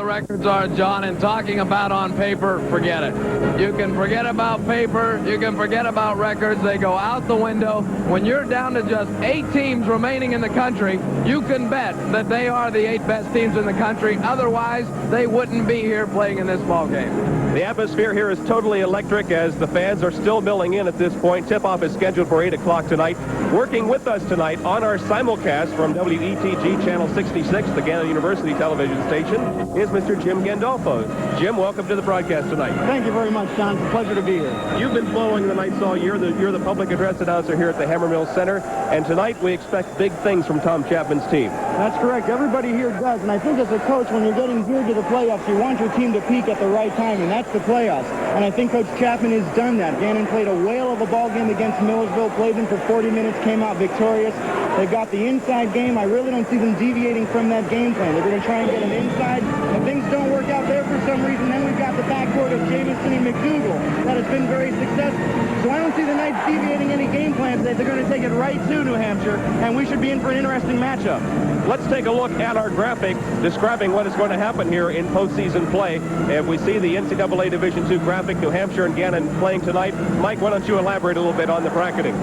records are, John, and talking about on paper, forget it. You can forget about paper. You can forget about records. They go out the window. When you're down to just 8 teams remaining in the country, you can bet that they are the 8 best teams in the country. Otherwise, they wouldn't be here playing in this ball game. The atmosphere here is totally electric as the fans are still milling in at this point. Tip-off is scheduled for 8 o'clock tonight. Working with us tonight on our simulcast from WETG Channel 66, the Gannon University television station, is Mr. Jim Gandolfo. Jim, welcome to the broadcast tonight. Thank you very much, John. It's a pleasure to be here. You've been following the Knights all year. You're the public address announcer here at the Hammermill Center, and tonight we expect big things from Tom Chapman's team. That's correct. Everybody here does, and I think as a coach, when you're getting geared to the playoffs, you want your team to peak at the right time, and that's the playoffs. And I think Coach Chapman has done that. Gannon played a whale of a ball game against Millersville, played them for 40 minutes, came out victorious. They got the inside game. I really don't see them deviating from that game plan. They're going to try and get them inside. If things don't work out there for some reason, then we've got the backcourt of Jamison and McDougal. That has been very successful. So I don't see the Knights deviating any game plans. They're going to take it right to New Hampshire, and we should be in for an interesting matchup. Let's take a look at our graphic describing what is going to happen here in postseason play. And we see the NCAA Division II graphic, New Hampshire and Gannon playing tonight. Mike, why don't you elaborate a little bit on the bracketing?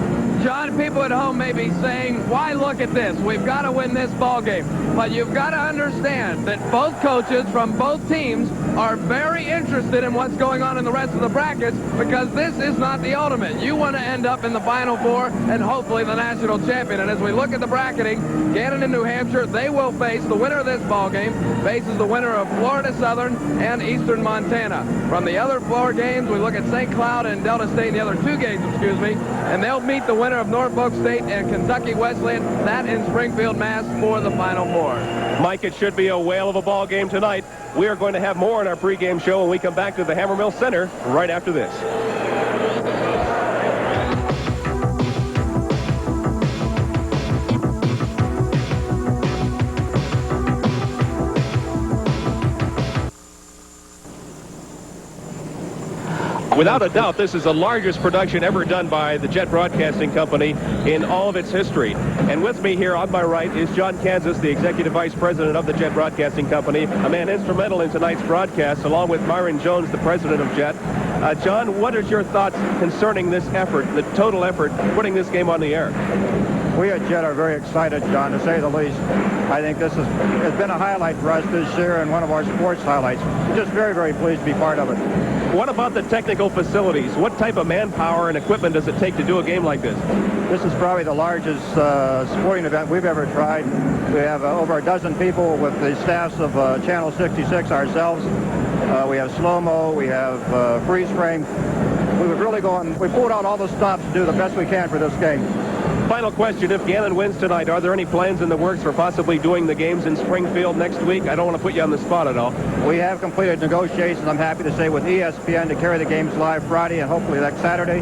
John, people at home may be saying, why look at this? We've got to win this ball game. But you've got to understand that both coaches from both teams are very interested in what's going on in the rest of the brackets, because this is not the ultimate. You want to end up in the Final Four and hopefully the national champion. And as we look at the bracketing, Gannon and New Hampshire, they will face the winner of this ball game, faces the winner of Florida Southern and Eastern Montana. From the other 4 games, we look at St. Cloud and Delta State in the other 2 games, and they'll meet the winner of Norfolk State and Kentucky Wesleyan, that in Springfield, Mass, for the Final Four. Mike, it should be a whale of a ball game tonight. We are going to have more in our pregame show when we come back to the Hammermill Center right after this. Without a doubt, this is the largest production ever done by the Jet Broadcasting Company in all of its history. And with me here on my right is John Kansas, the Executive Vice President of the Jet Broadcasting Company, a man instrumental in tonight's broadcast, along with Myron Jones, the President of Jet. John, what is your thoughts concerning this effort, the total effort, putting this game on the air? We at Jet are very excited, John, to say the least. I think this has been a highlight for us this year and one of our sports highlights. We're just very, very pleased to be part of it. What about the technical facilities? What type of manpower and equipment does it take to do a game like this? This is probably the largest sporting event we've ever tried. We have over a dozen people with the staffs of Channel 66 ourselves. We have slow-mo, we have freeze frame. We pulled out all the stops to do the best we can for this game. Final question, if Gannon wins tonight, are there any plans in the works for possibly doing the games in Springfield next week? I don't want to put you on the spot at all. We have completed negotiations, I'm happy to say, with ESPN to carry the games live Friday and hopefully next Saturday.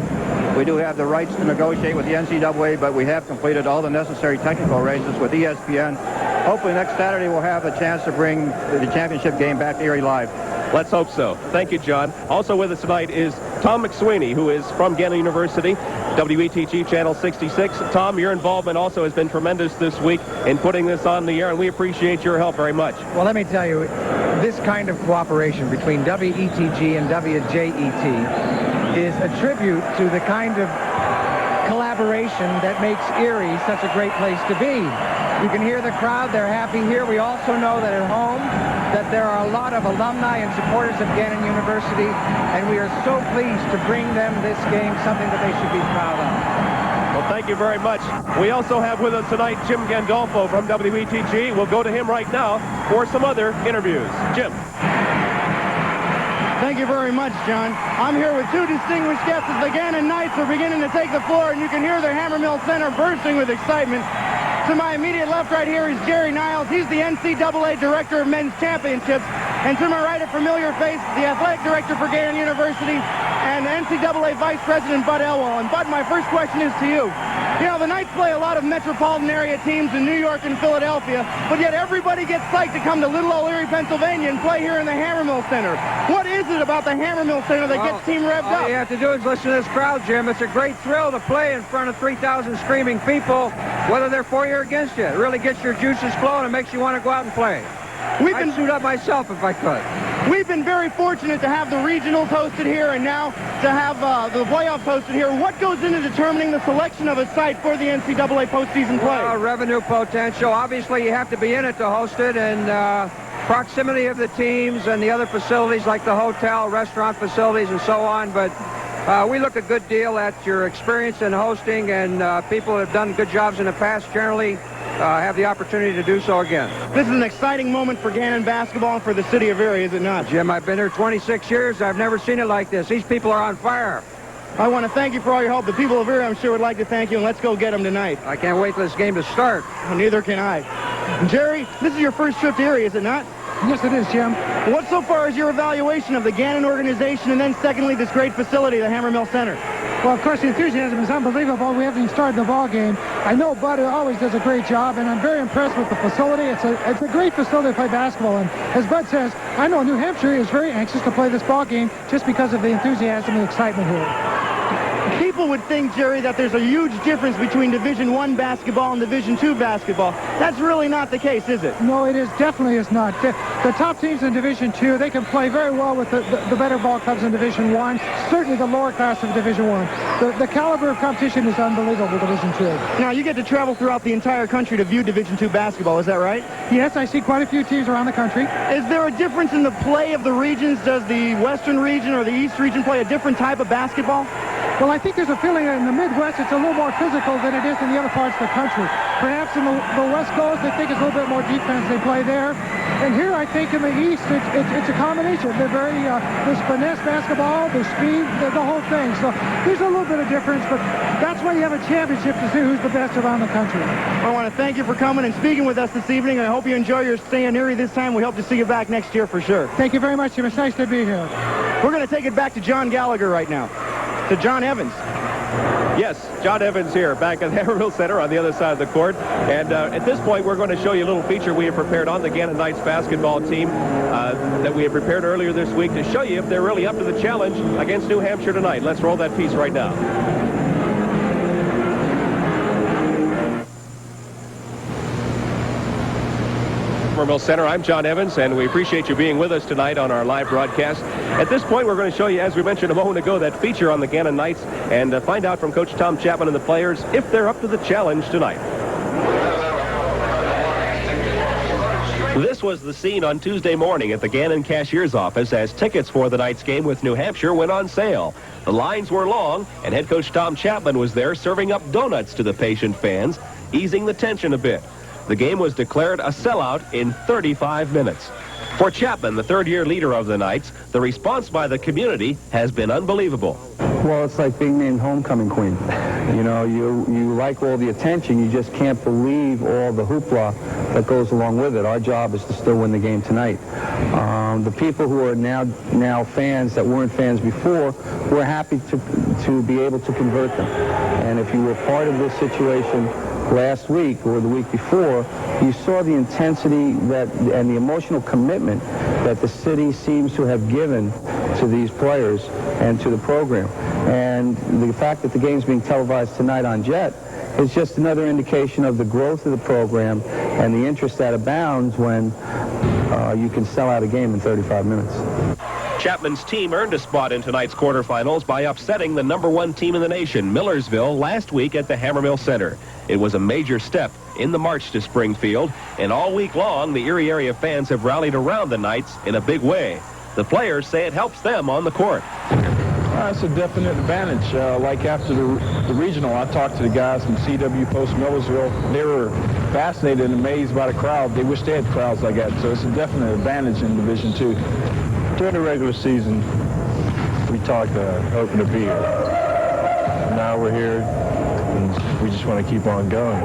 We do have the rights to negotiate with the NCAA, but we have completed all the necessary technical arrangements with ESPN. Hopefully next Saturday we'll have a chance to bring the championship game back to Erie live. Let's hope so. Thank you, John. Also with us tonight is Tom McSweeney, who is from Gannon University, WETG Channel 66. Tom, your involvement also has been tremendous this week in putting this on the air, and we appreciate your help very much. Well, let me tell you, this kind of cooperation between WETG and WJET is a tribute to the kind of collaboration that makes Erie such a great place to be. You can hear the crowd. They're happy here. We also know that at home that there are a lot of alumni and supporters of Gannon University, and we are so pleased to bring them this game, something that they should be proud of. Well, thank you very much. We also have with us tonight Jim Gandolfo from WETG. We'll go to him right now for some other interviews. Jim. Thank you very much, John. I'm here with 2 distinguished guests as the Gannon Knights are beginning to take the floor, and you can hear the Hammermill Center bursting with excitement. To my immediate left right here is Jerry Niles. He's the NCAA Director of Men's Championships. And to my right, a familiar face, the Athletic Director for Gannon University and NCAA Vice President Bud Elwell. And Bud, my first question is to you. You know, the Knights play a lot of metropolitan area teams in New York and Philadelphia, but yet everybody gets psyched to come to little old Erie, Pennsylvania and play here in the Hammermill Center. What is it about the Hammermill Center that gets team revved up? All you have to do is listen to this crowd, Jim. It's a great thrill to play in front of 3,000 screaming people, whether they're for you or against you. It really gets your juices flowing and makes you want to go out and play. I'd suit up myself if I could. We've been very fortunate to have the regionals hosted here and now to have the playoffs hosted here. What goes into determining the selection of a site for the NCAA postseason play? Revenue potential. Obviously, you have to be in it to host it, and proximity of the teams and the other facilities like the hotel, restaurant facilities, and so on. But we look a good deal at your experience in hosting, and people who have done good jobs in the past generally have the opportunity to do so again. This is an exciting moment for Gannon basketball and for the city of Erie, is it not? Jim, I've been here 26 years. I've never seen it like this. These people are on fire. I want to thank you for all your help. The people of Erie, I'm sure, would like to thank you, and let's go get them tonight. I can't wait for this game to start. Well, neither can I. Jerry, this is your first trip to Erie, is it not? Yes, it is, Jim. What so far is your evaluation of the Gannon organization, and then secondly, this great facility, the Hammermill Center? Well, of course, the enthusiasm is unbelievable. We haven't even started the ball game. I know Bud always does a great job, and I'm very impressed with the facility. It's a great facility to play basketball in. As Bud says, I know New Hampshire is very anxious to play this ball game just because of the enthusiasm and excitement here. People would think, Jerry, that there's a huge difference between Division I basketball and Division II basketball. That's really not the case, is it? No, it definitely is not. The top teams in Division II, they can play very well with the better ball clubs in Division I, certainly the lower class of Division I. The caliber of competition is unbelievable with Division II. Now, you get to travel throughout the entire country to view Division II basketball, is that right? Yes, I see quite a few teams around the country. Is there a difference in the play of the regions? Does the Western region or the East region play a different type of basketball? Well, I think there's a feeling that in the Midwest it's a little more physical than it is in the other parts of the country. Perhaps in the West Coast, they think it's a little bit more defense they play there. And here, I think in the East, it's a combination. They're very, there's finesse basketball, there's speed, the whole thing. So there's a little bit of difference, but that's why you have a championship to see who's the best around the country. I want to thank you for coming and speaking with us this evening. I hope you enjoy your stay in Erie this time. We hope to see you back next year for sure. Thank you very much, Jim. It's nice to be here. We're going to take it back to John Gallagher right now. To John Evans. Yes, John Evans here, back at the Hammermill Center on the other side of the court. And at this point, we're going to show you a little feature we have prepared on the Gannon Knights basketball team that we had prepared earlier this week to show you if they're really up to the challenge against New Hampshire tonight. Let's roll that piece right now. Hammermill Center. I'm John Evans, and we appreciate you being with us tonight on our live broadcast. At this point, we're going to show you, as we mentioned a moment ago, that feature on the Gannon Knights and find out from Coach Tom Chapman and the players if they're up to the challenge tonight. This was the scene on Tuesday morning at the Gannon cashier's office as tickets for the night's game with New Hampshire went on sale. The lines were long, and head coach Tom Chapman was there serving up donuts to the patient fans, easing the tension a bit. The game was declared a sellout in 35 minutes. For Chapman, the third-year leader of the Knights, the response by the community has been unbelievable. Well, it's like being named homecoming queen. You know, you like all the attention. You just can't believe all the hoopla that goes along with it. Our job is to still win the game tonight. The people who are now fans that weren't fans before, we're happy to be able to convert them. And if you were part of this situation last week or the week before, you saw the intensity and the emotional commitment that the city seems to have given to these players and to the program. And the fact that the game's being televised tonight on Jet is just another indication of the growth of the program and the interest that abounds when you can sell out a game in 35 minutes. Chapman's team earned a spot in tonight's quarterfinals by upsetting the #1 team in the nation, Millersville, last week at the Hammermill Center. It was a major step in the march to Springfield, and all week long, the Erie area fans have rallied around the Knights in a big way. The players say it helps them on the court. It's a definite advantage. Like after the regional, I talked to the guys from CW Post Millersville. They were fascinated and amazed by the crowd. They wish they had crowds like that, so it's a definite advantage in Division II. During the regular season, we talked hoping to be here. Now we're here, and we just want to keep on going.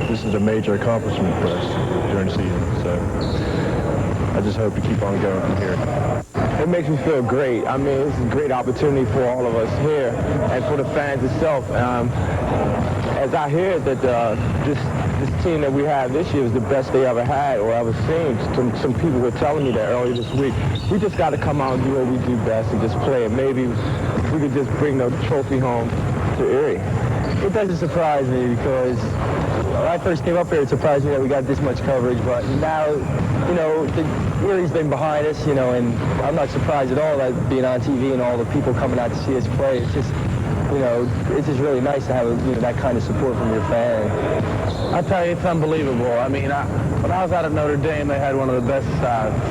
This is a major accomplishment for us during the season, so I just hope to keep on going from here. It makes me feel great. I mean, it's a great opportunity for all of us here and for the fans itself. As I hear that this team that we have this year is the best they ever had or ever seen. Some people were telling me that earlier this week. We just got to come out and do what we do best and just play. And maybe we could just bring the trophy home to Erie. It doesn't surprise me because when I first came up here, it surprised me that we got this much coverage, but now, you know, Erie's been behind us, you know, and I'm not surprised at all that being on TV and all the people coming out to see us play. It's just, you know, it's just really nice to have, you know, that kind of support from your fan. I tell you, it's unbelievable. I mean, when I was out at Notre Dame, they had one of the best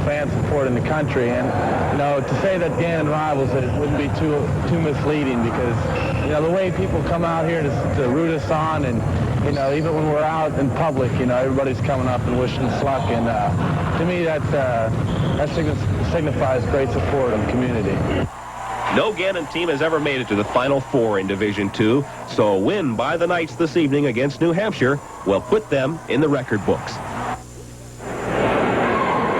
fan support in the country, and you know, to say that Gannon rivals it wouldn't be too misleading, because you know the way people come out here to root us on, and you know, even when we're out in public, you know, everybody's coming up and wishing us luck, and to me, that signifies great support of the community. No Gannon team has ever made it to the Final Four in Division II, so a win by the Knights this evening against New Hampshire will put them in the record books.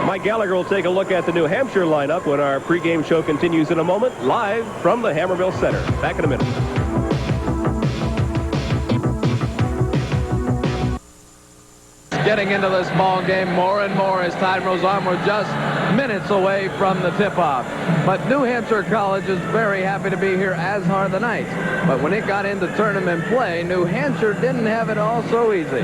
Mike Gallagher will take a look at the New Hampshire lineup when our pregame show continues in a moment, live from the Hammermill Center. Back in a minute. Getting into this ball game more and more as time goes on. We're just minutes away from the tip-off. But New Hampshire College is very happy to be here, as are the Knights. But when it got into tournament play, New Hampshire didn't have it all so easy.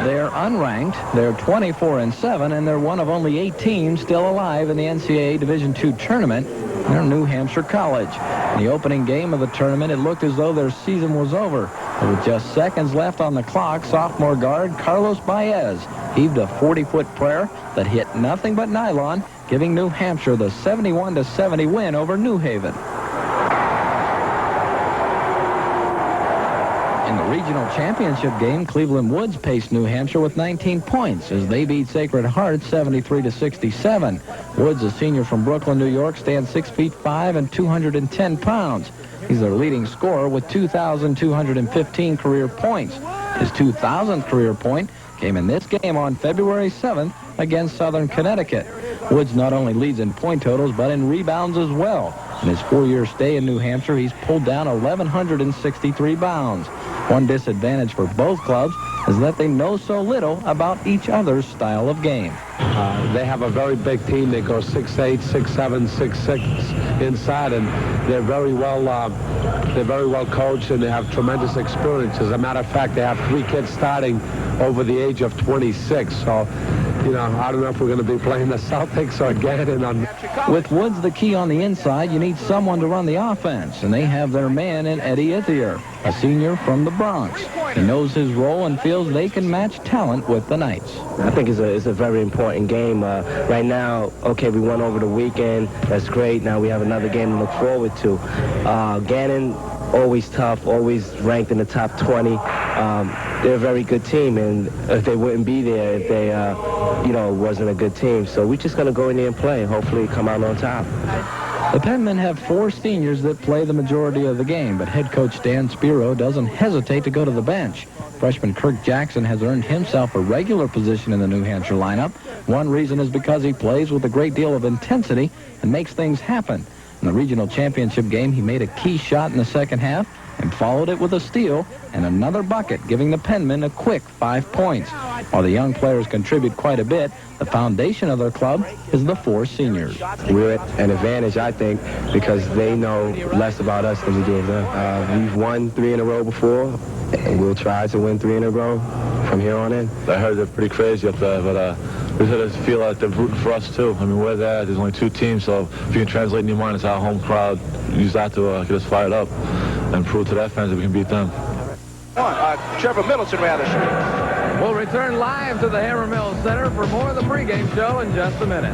They're unranked. They're 24-7, and they're one of only 8 teams still alive in the NCAA Division II tournament. They're New Hampshire College. In the opening game of the tournament, it looked as though their season was over. But with just seconds left on the clock, sophomore guard Carlos Baez heaved a 40-foot prayer that hit nothing but nylon, giving New Hampshire the 71-70 win over New Haven. In the regional championship game, Cleveland Woods paced New Hampshire with 19 points as they beat Sacred Heart 73-67. Woods, a senior from Brooklyn, New York, stands 6 feet 5 and 210 pounds. He's their leading scorer with 2,215 career points. His 2,000th career point came in this game on February 7th against Southern Connecticut. Woods not only leads in point totals, but in rebounds as well. In his 4-year stay in New Hampshire, he's pulled down 1,163 bounds. One disadvantage for both clubs is that they know so little about each other's style of game. They have a very big team. They go 6'8", 6'7", 6'6" inside, and they're very well coached, and they have tremendous experience. As a matter of fact, they have 3 kids starting over the age of 26. So, you know, I don't know if we're going to be playing the Celtics or Gannon. With Woods the key on the inside, you need someone to run the offense, and they have their man in Eddie Ithier, a senior from the Bronx. He knows his role and feels they can match talent with the Knights. I think it's a very important game. Right now, okay, we won over the weekend. That's great. Now we have another game to look forward to. Gannon, always tough, always ranked in the top 20. They're a very good team, and if they wouldn't be there if they, wasn't a good team. So we're just going to go in there and play and hopefully come out on top. The Penmen have 4 seniors that play the majority of the game, but head coach Dan Spiro doesn't hesitate to go to the bench. Freshman Kirk Jackson has earned himself a regular position in the New Hampshire lineup. One reason is because he plays with a great deal of intensity and makes things happen. In the regional championship game, he made a key shot in the second half and followed it with a steal and another bucket, giving the Penmen a quick 5 points. While the young players contribute quite a bit, the foundation of their club is the 4 seniors. We're at an advantage, I think, because they know less about us than we do of them. We've won 3 in a row before, and we'll try to win 3 in a row from here on in. I heard they're pretty crazy up there, but we just feel like they're rooting for us, too. I mean, we're there. There's only 2 teams, so if you can translate in your mind, it's our home crowd. Use that to get us fired up and prove to their fans that we can beat them. Trevor Middleton rather short. We'll return live to the Hammermill Center for more of the pregame show in just a minute.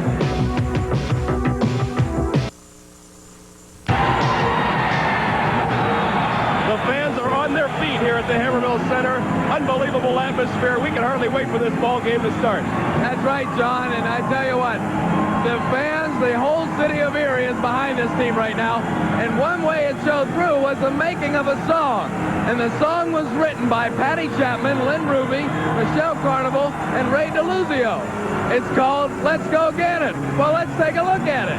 The fans are on their feet here at the Hammermill Center. Unbelievable atmosphere. We can hardly wait for this ball game to start. That's right, John, and I tell you what, the fans, the whole city of Erie is behind this team right now, and one way it showed through was the making of a song. And the song was written by Patty Chapman, Lynn Ruby, Michelle Carnival, and Ray DeLuzio. It's called Let's Go Gannon. Well, let's take a look at it.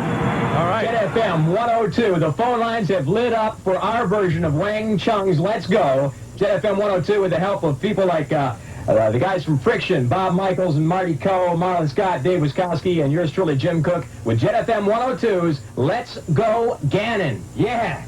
All right. Jet FM 102. The phone lines have lit up for our version of Wang Chung's Let's Go. Jet FM 102 with the help of people like the guys from Friction, Bob Michaels and Marty Coe, Marlon Scott, Dave Wiskowski, and yours truly, Jim Cook, with Jet FM 102's Let's Go Gannon. Yeah.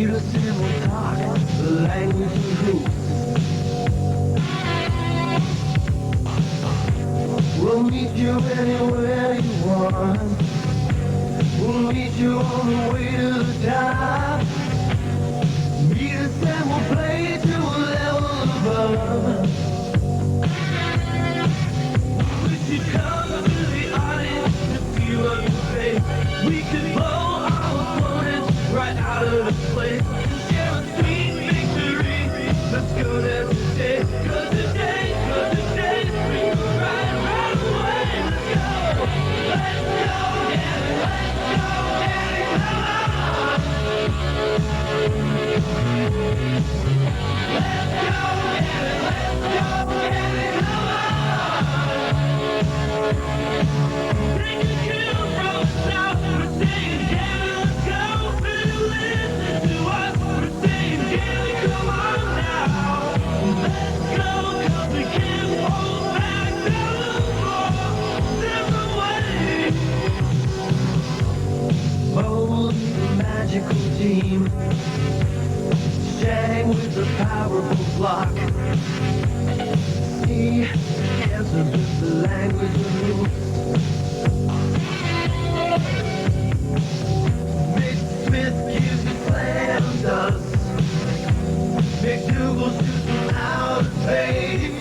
Meet us and we'll talk the language of hoops. We'll meet you anywhere you want. We'll meet you on the way to the top. Meet us and we'll play to a level above. We should come to the audience to see what you say. We could blow our opponents right out of the place. Share a sweet victory. Let's go there today. Cause today, we go right away. Let's go. Let's go, yeah, let's go, yeah, come on. Let's go, yeah, let's go, yeah, come on. Take a cue from the south. We're saying, yeah, let's go. Better listen to us. We're saying, yeah, come on now. Let's go, cause we can't hold back no more. Different way. Holy magical team. Shang with the powerful block. He answers with the language of moves. Big Smith gives you slam dunks. McDougal shoots them out of space.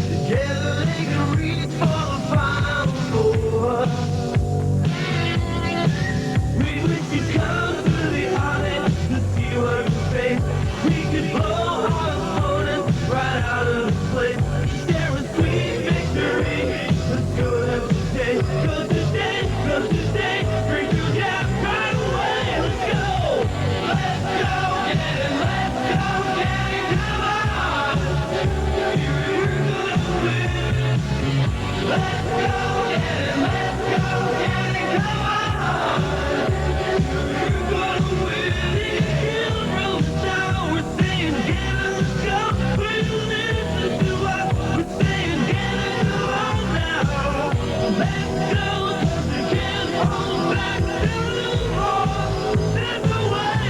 Together they can reach for the Final Four. We wish you'd come to the audience to see what we face. We could blow our opponents right out of the place. Share a sweet victory. Let's go there today. Cause today, bring you down right away. Let's go. Let's go, yeah, let's go, yeah, come on. You're gonna win. Let's go, yeah, let's go, yeah, come on. You're gonna win. Kill from the sound. We're saying, yeah, let's go. Will you listen to us? We're saying, yeah, come on now. Let's go, cause we can't hold back no more. That's the way.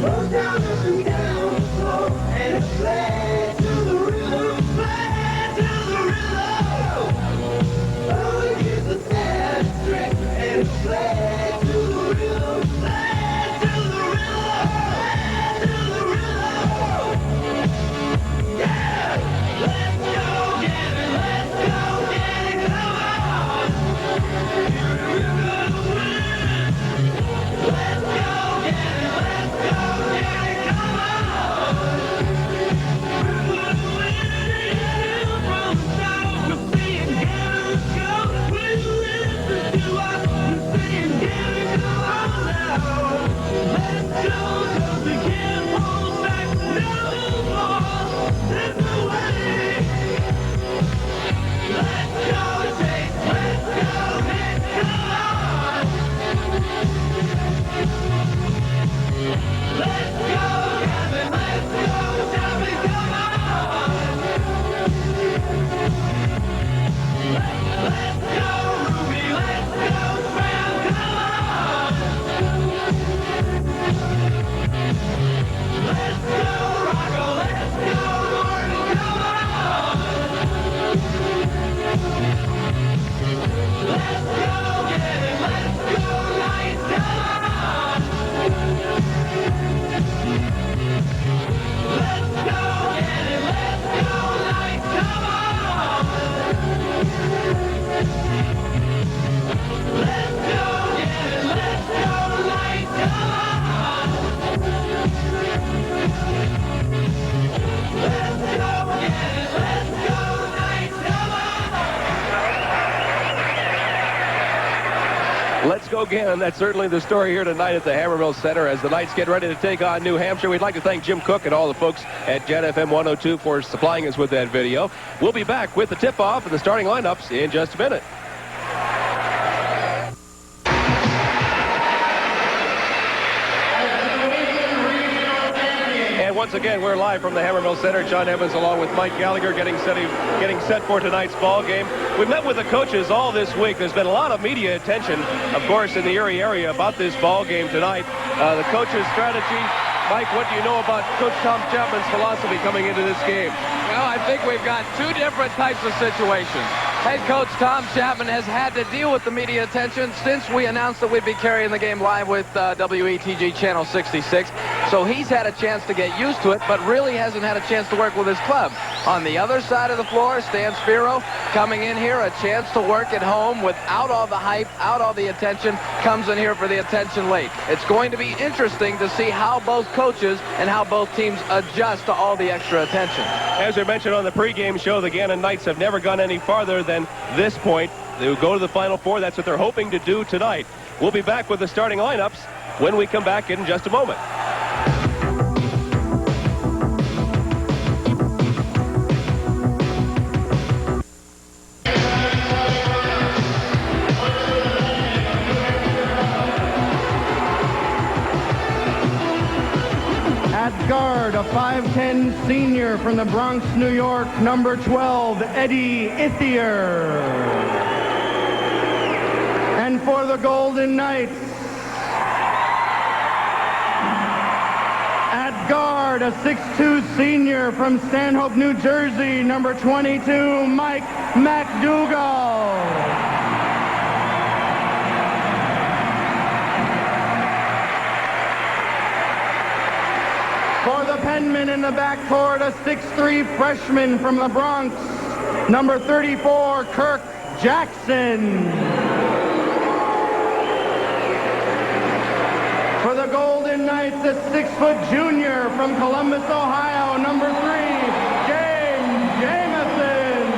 Go down and down the floor and play to the rhythm, play to the rhythm. Oh, here's the sad string and play to the rhythm, play to the rhythm, play to the rhythm. Yeah, let's go get it, let's go get it, come on. You're gonna win. Let's go get it, let's go get it, come on. We're gonna win it from the south. We're saying, yeah, let's go. Will you listen to us? We're saying, yeah, come on now. Let's go, cause we can't hold back no more. That's the way. Let's go, Chase. Let's go, Nick. Come on. Let's go, Gavin. Let's go, Tommy. Come on. Let's go, Ruby. Let's go, Fran. Come on. Let's go, Rocco. Let's go, Gordon. Come on. Let's go get it. Let's go, Knights. Come on. Let's go get it. Let's go, Knights. Come on. Let's go get it. Let's go, Knights. Come on. Let's go get it. Let's go, Knights. Come on. Let's go, Gannon. That's certainly the story here tonight at the Hammermill Center as the Knights get ready to take on New Hampshire. We'd like to thank Jim Cook and all the folks at Jet FM 102 for supplying us with that video. We'll be back with the tip-off and the starting lineups in just a minute. once again, we're live from the Hammermill Center. John Evans along with Mike Gallagher getting set for tonight's ball game. We've met with the coaches all this week. There's been a lot of media attention, of course, in the Erie area about this ball game tonight. The coaches' strategy. Mike, what do you know about Coach Tom Chapman's philosophy coming into this game? Well, I think we've got two different types of situations. Head coach Tom Chapman has had to deal with the media attention since we announced that we'd be carrying the game live with WETG Channel 66. So he's had a chance to get used to it, but really hasn't had a chance to work with his club. On the other side of the floor, Stan Spiro coming in here, a chance to work at home without all the hype, out all the attention, comes in here for the attention late. It's going to be interesting to see how both coaches and how both teams adjust to all the extra attention. As I mentioned on the pregame show, the Gannon Knights have never gone any farther than this point. They will go to the Final Four. That's what they're hoping to do tonight. We'll be back with the starting lineups when we come back in just a moment. At guard, a 5'10 senior from the Bronx, New York, number 12, Eddie Ithier. And for the Golden Knights, at guard, a 6'2 senior from Stanhope, New Jersey, number 22, Mike McDougall. For the Penmen in the backcourt, a 6'3 freshman from the Bronx, number 34, Kirk Jackson. For the Golden Knights, a 6' junior from Columbus, Ohio, number 3, James Jamison.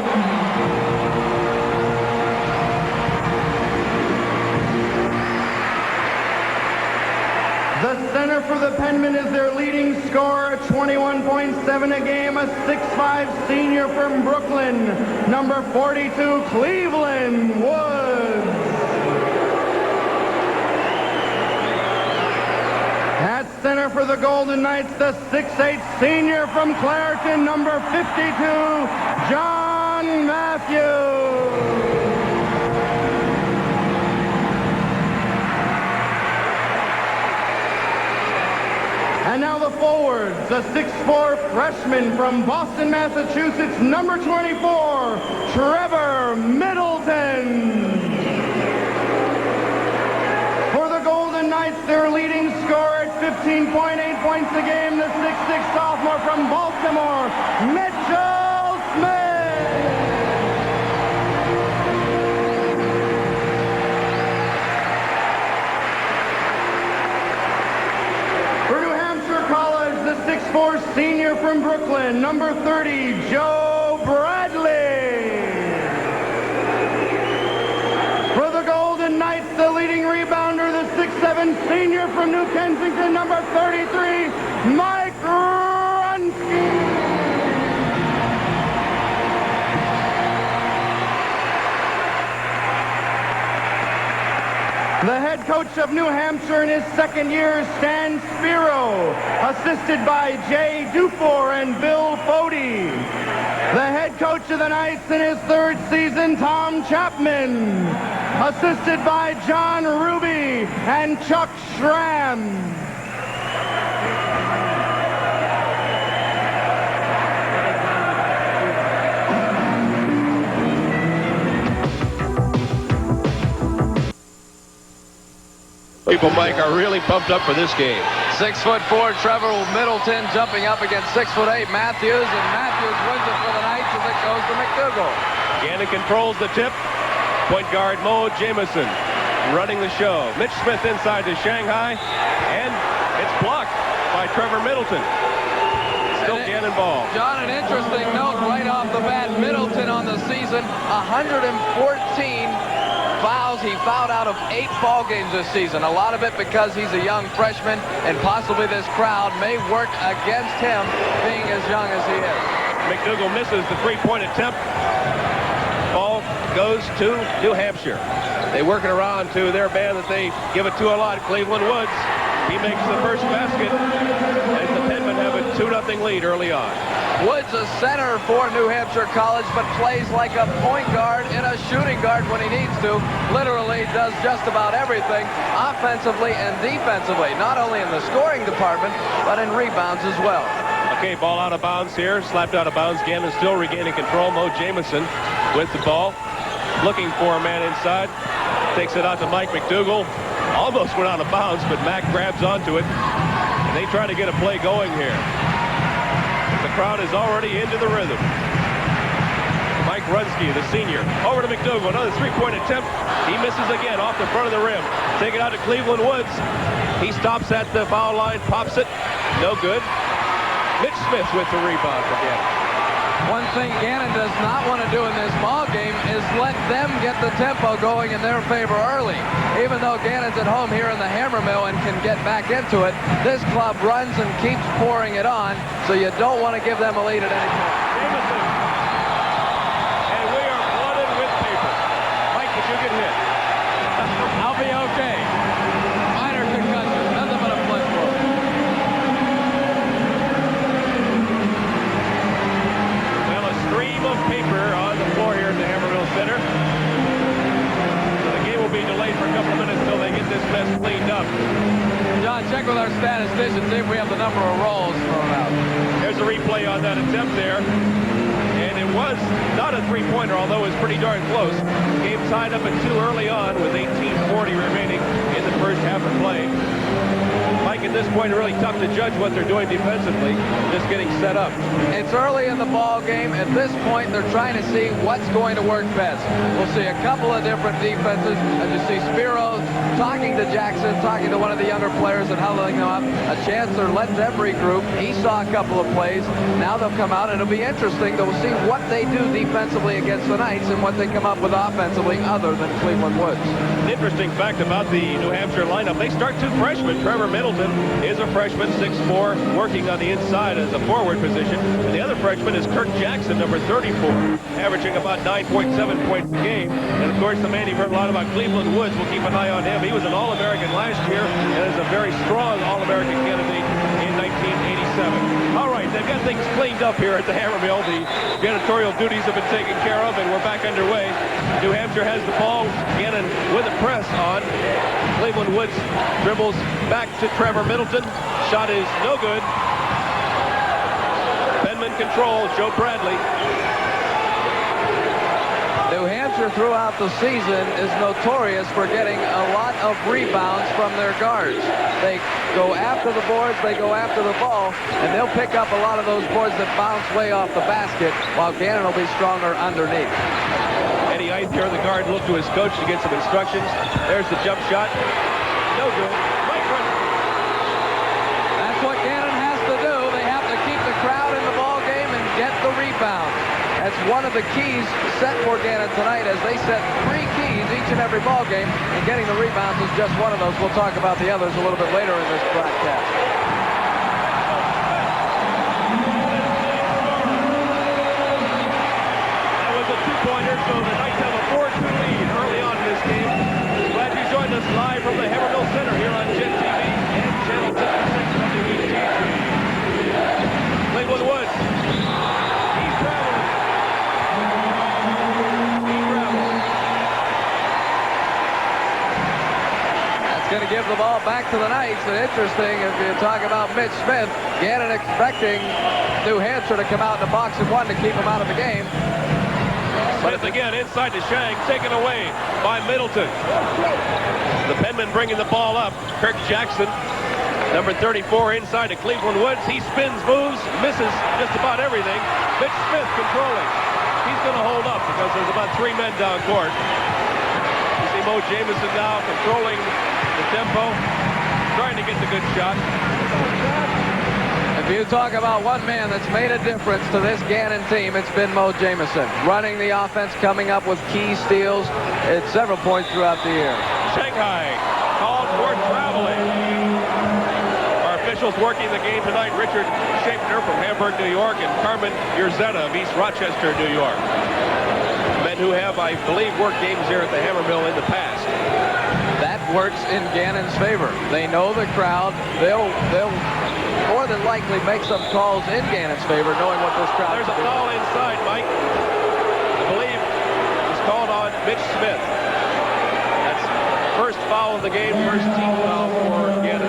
The center for the Penmen is their leading scorer, 21.7 a game, a 6'5 senior from Brooklyn, number 42, Cleveland Woods. At center for the Golden Knights, the 6'8 senior from Clareton, number 52, John Matthews. And now the forwards, a 6'4 freshman from Boston, Massachusetts, number 24, Trevor Middleton. For the Golden Knights, their leading scorer at 15.8 points a game, the 6'6 sophomore from Baltimore, Mitchell Smith. For New Hampshire College, the 6'4 senior from Brooklyn, number 30, Joe Bradley. For the Golden Knights, the leading rebounder, the 6'7 senior from New Kensington, number 33, Mike Runsky. The head coach of New Hampshire in his second year, Stan Spiro, assisted by Jay Dufour and Bill Fody. The head coach of the Knights in his third season, Tom Chapman, assisted by John Ruby and Chuck Schramm. People, Mike, are really pumped up for this game. 6'4" Trevor Middleton jumping up against 6'8" Matthews, and Matthews wins it for the Knights as it goes to McDougall. Gannon controls the tip. Point guard Mo Jamison running the show. Mitch Smith inside to Shanghai, and it's blocked by Trevor Middleton. Still Gannon ball. John, an interesting note right off the bat. Middleton on the season, 114 fouls. He fouled out of 8 ball games this season. A lot of it because he's a young freshman, and possibly this crowd may work against him being as young as he is. McDougall misses the three-point attempt. Ball goes to New Hampshire. They work it around to their man that they give it to a lot, Cleveland Woods. He makes the first basket as the Penmen have a 2-0 lead early on. Woods a center for New Hampshire College, but plays like a point guard and a shooting guard when he needs to. Literally does just about everything, offensively and defensively, not only in the scoring department, but in rebounds as well. Okay, ball out of bounds here, slapped out of bounds. Gannon still regaining control. Mo Jamison with the ball, looking for a man inside. Takes it out to Mike McDougal. Almost went out of bounds, but Mack grabs onto it. And they try to get a play going here. The crowd is already into the rhythm. Mike Runsky, the senior, over to McDougal. Another three-point attempt. He misses again off the front of the rim. Take it out to Cleveland Woods. He stops at the foul line, pops it. No good. Mitch Smith with the rebound for Gannon. One thing Gannon does not want to do in this ball game is let them get the tempo going in their favor early. Even though Gannon's at home here in the Hammermill and can get back into it, this club runs and keeps pouring it on, so you don't want to give them a lead at any point. Jamison. And we are flooded with paper. Mike, did you get hit? I'll be okay. Minor concussion, nothing but a flesh wound. Stream of paper on the floor here at the Hammermill Center. So the game will be delayed for a couple of minutes until they get this mess cleaned up. John, check with our statistician, see if we have the number of rolls thrown out. There's a replay on that attempt there. And it was not a three-pointer, although it was pretty darn close. Game tied up at 2 early on with 18:40 remaining in the first half of play. Mike, at this point, really tough to judge what they're doing defensively, just getting set up. It's early in the ball game. At this point, they're trying to see what's going to work best. We'll see a couple of different defenses. As you see Spiro talking to Jackson, talking to one of the younger players and huddling them up. A Chancellor led them regroup. He saw a couple of plays. Now they'll come out, and it'll be interesting to see what they do defensively against the Knights and what they come up with offensively other than Cleveland Woods. An interesting fact about the New Hampshire lineup, they start 2 freshmen. Trevor Middleton is a freshman, 6'4", working on the inside as a forward position. And the other freshman is Kirk Jackson, number 34, averaging about 9.7 points a game. And, of course, the man you've heard a lot about, Cleveland Woods, we'll keep an eye on him. He was an All-American last year and is a very strong All-American candidate in 1987. All right, they've got things cleaned up here at the Hammermill. The janitorial duties have been taken care of, and we're back underway. New Hampshire has the ball. Gannon with a press on. Cleveland Woods dribbles back to Trevor Middleton. Shot is no good. Penman controls. Joe Bradley. New Hampshire throughout the season is notorious for getting a lot of rebounds from their guards. They go after the boards, they go after the ball, and they'll pick up a lot of those boards that bounce way off the basket, while Gannon will be stronger underneath. Eddie Ith here, the guard, looked to his coach to get some instructions. There's the jump shot. No good. That's what Gannon has to do. They have to keep the crowd in the ball game and get the rebound. That's one of the keys set for Gannon tonight, as they set 3 keys each and every ball game, and getting the rebounds is just one of those. We'll talk about the others a little bit later in this broadcast. That was a 2-pointer, so the Knights have a 4-2 lead early on in this game. Glad you joined us live from the Hammermill Center here on Jet TV and Channel 76 WETG. Cleveland Woods. He's traveling. That's going to give the ball back to the Knights. And interesting, if you talk about Mitch Smith, Gannon expecting New Hampshire to come out in the box and 1 to keep him out of the game. Smith again inside to Shang, taken away by Middleton. The Penmen bringing the ball up. Kirk Jackson, number 34, inside to Cleveland Woods. He spins, moves, misses just about everything. Mitch Smith controlling. He's going to hold up because there's about 3 men down court. You see Mo Jamison now controlling the tempo, trying to get the good shot. If you talk about one man that's made a difference to this Gannon team, it's been Mo Jamison. Running the offense, coming up with key steals at several points throughout the year. Shanghai called for traveling. Our officials working the game tonight, Richard Schaeffner from Hamburg, New York, and Carmen Urzetta of East Rochester, New York. Men who have, I believe, worked games here at the Hammermill in the past. That works in Gannon's favor. They know the crowd. They'll more than likely make some calls in Gannon's favor, knowing what this crowd There's a foul inside, Mike. I believe it's called on Mitch Smith. That's first foul of the game, first team foul for Gannon.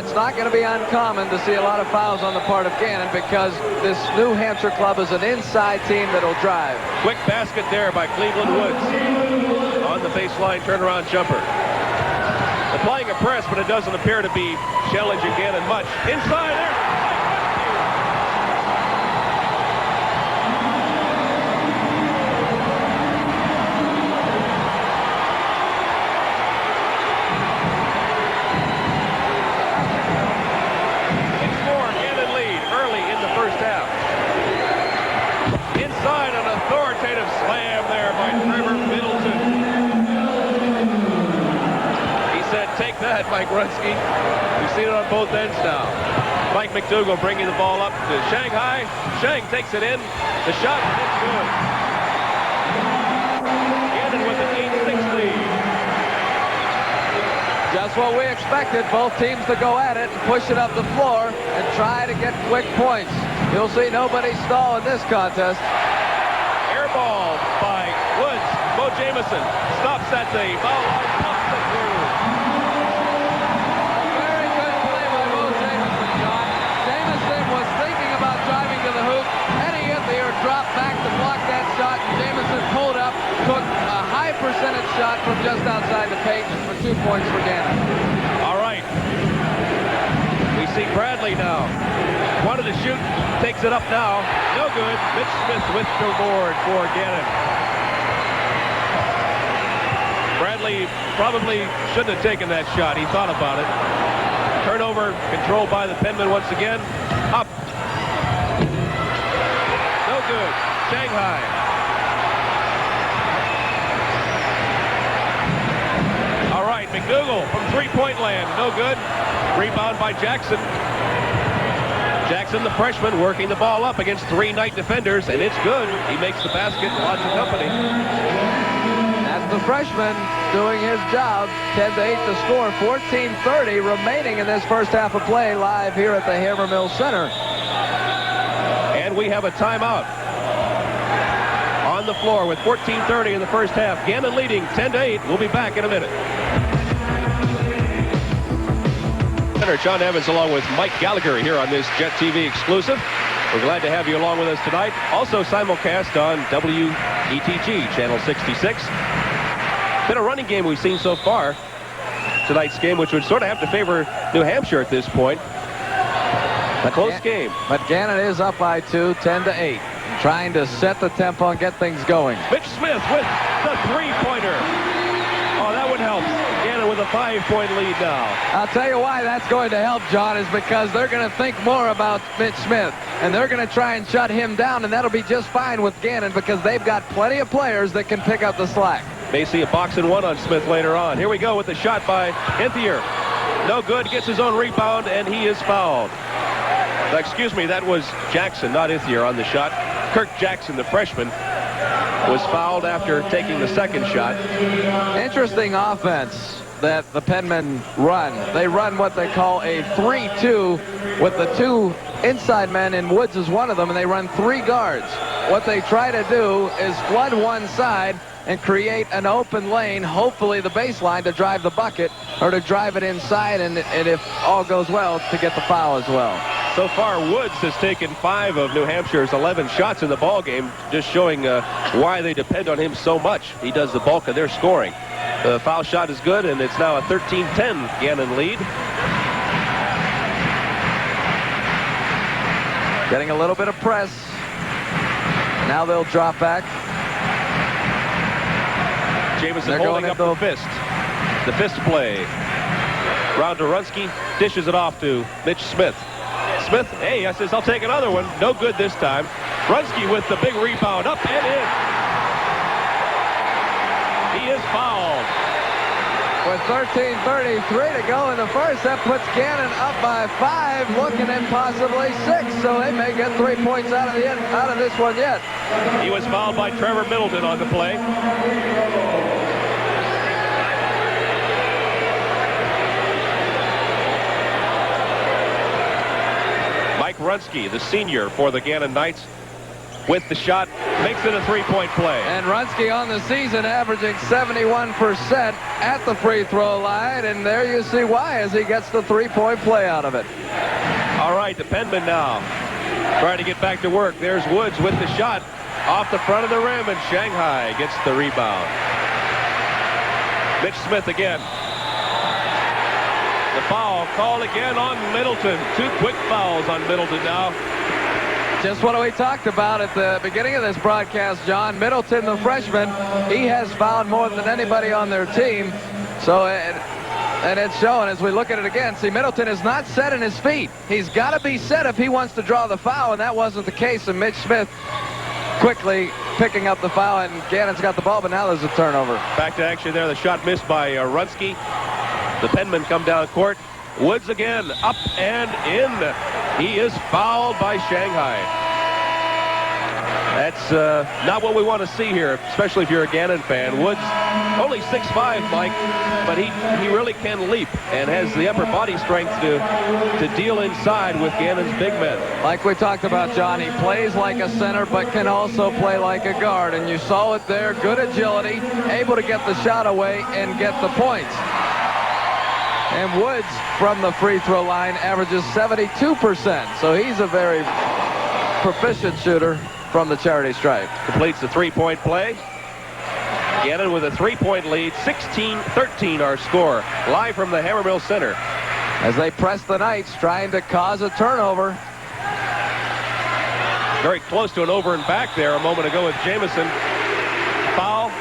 It's not going to be uncommon to see a lot of fouls on the part of Gannon because this New Hampshire club is an inside team that'll drive. Quick basket there by Cleveland Woods on the baseline turnaround jumper. Applying a press, but it doesn't appear to be challenging Gannon much. Inside there. Mike Runsky. We've seen it on both ends now. Mike McDougall bringing the ball up to Shanghai. Shang takes it in. The shot is good. Gannon with an 8-6 lead. Just what we expected. Both teams to go at it and push it up the floor and try to get quick points. You'll see nobody stall in this contest. Air ball by Woods. Bo Jameson stops at the foul line. Pumps it through. Drop back to block that shot, and Jameson pulled up, took a high percentage shot from just outside the paint for 2 points for Gannon. All right. We see Bradley now. Wanted to shoot, takes it up now. No good. Mitch Smith with the board for Gannon. Bradley probably shouldn't have taken that shot. He thought about it. Turnover controlled by the Penmen once again. Up. Good. Shanghai. All right, McDougall from three-point land. No good. Rebound by Jackson. Jackson, the freshman, working the ball up against three Knight defenders, and it's good. He makes the basket. Lots of company. That's the freshman doing his job. 10-8 to score. 14:30 remaining in this first half of play live here at the Hammermill Center. And we have a timeout on the floor with 14:30 in the first half. Gannon leading 10-8. We'll be back in a minute. John Evans along with Mike Gallagher here on this Jet TV exclusive. We're glad to have you along with us tonight. Also simulcast on WETG, Channel 66. Been a running game we've seen so far. Tonight's game, which would sort of have to favor New Hampshire at this point. A close game. But Gannon is up by 2, 10-8. Trying to set the tempo and get things going. Mitch Smith with the three-pointer. Oh, that would help. Gannon with a 5-point lead now. I'll tell you why that's going to help, John, is because they're going to think more about Mitch Smith. And they're going to try and shut him down, and that'll be just fine with Gannon because they've got plenty of players that can pick up the slack. May see a box and one on Smith later on. Here we go with the shot by Henthier. No good. Gets his own rebound, and he is fouled. Excuse me, that was Jackson, not Ithier, on the shot. Kirk Jackson, the freshman, was fouled after taking the second shot. Interesting offense that the Penmen run. They run what they call a 3-2 with the two inside men, and Woods is one of them, and they run three guards. What they try to do is flood one side and create an open lane, hopefully the baseline, to drive the bucket or to drive it inside, and if all goes well, to get the foul as well. So far, Woods has taken 5 of New Hampshire's 11 shots in the ball game, just showing why they depend on him so much. He does the bulk of their scoring. The foul shot is good, and it's now a 13-10 Gannon lead. Getting a little bit of press. Now they'll drop back. Jameson holding up the fist. The fist play. Round to Runsky. Dishes it off to Mitch Smith. Smith, hey, I says, I'll take another one. No good this time. Runsky with the big rebound. Up and in. He is fouled. With 13:33 to go in the first, that puts Gannon up by 5, looking at possibly 6. So they may get 3 points out of this one yet. He was fouled by Trevor Middleton on the play. Runsky, the senior for the Gannon Knights, with the shot, makes it a three-point play. And Runsky on the season averaging 71% at the free throw line, and there you see why as he gets the three-point play out of it. All right, the Penman now trying to get back to work. There's Woods with the shot off the front of the rim, and Shanghai gets the rebound. Mitch Smith again. The foul called again on Middleton. 2 quick fouls on Middleton now. Just what we talked about at the beginning of this broadcast, John. Middleton, the freshman, he has fouled more than anybody on their team. So, and it's showing as we look at it again. See, Middleton is not set in his feet. He's got to be set if he wants to draw the foul, and that wasn't the case. And Mitch Smith quickly picking up the foul, and Gannon's got the ball, but now there's a turnover. Back to action there. The shot missed by Runsky. The Penmen come down court. Woods again, up and in. He is fouled by Shanghai. That's not what we want to see here, especially if you're a Gannon fan. Woods, only 6'5", Mike, but he really can leap and has the upper body strength to deal inside with Gannon's big men. Like we talked about, John, he plays like a center but can also play like a guard, and you saw it there. Good agility, able to get the shot away and get the points. And Woods from the free throw line averages 72%, so he's a very proficient shooter from the charity stripe. Completes the three-point play. Gannon with a three-point lead, 16-13 our score. Live from the Hammermill Center. As they press the Knights, trying to cause a turnover. Very close to an over and back there a moment ago with Jamison. Foul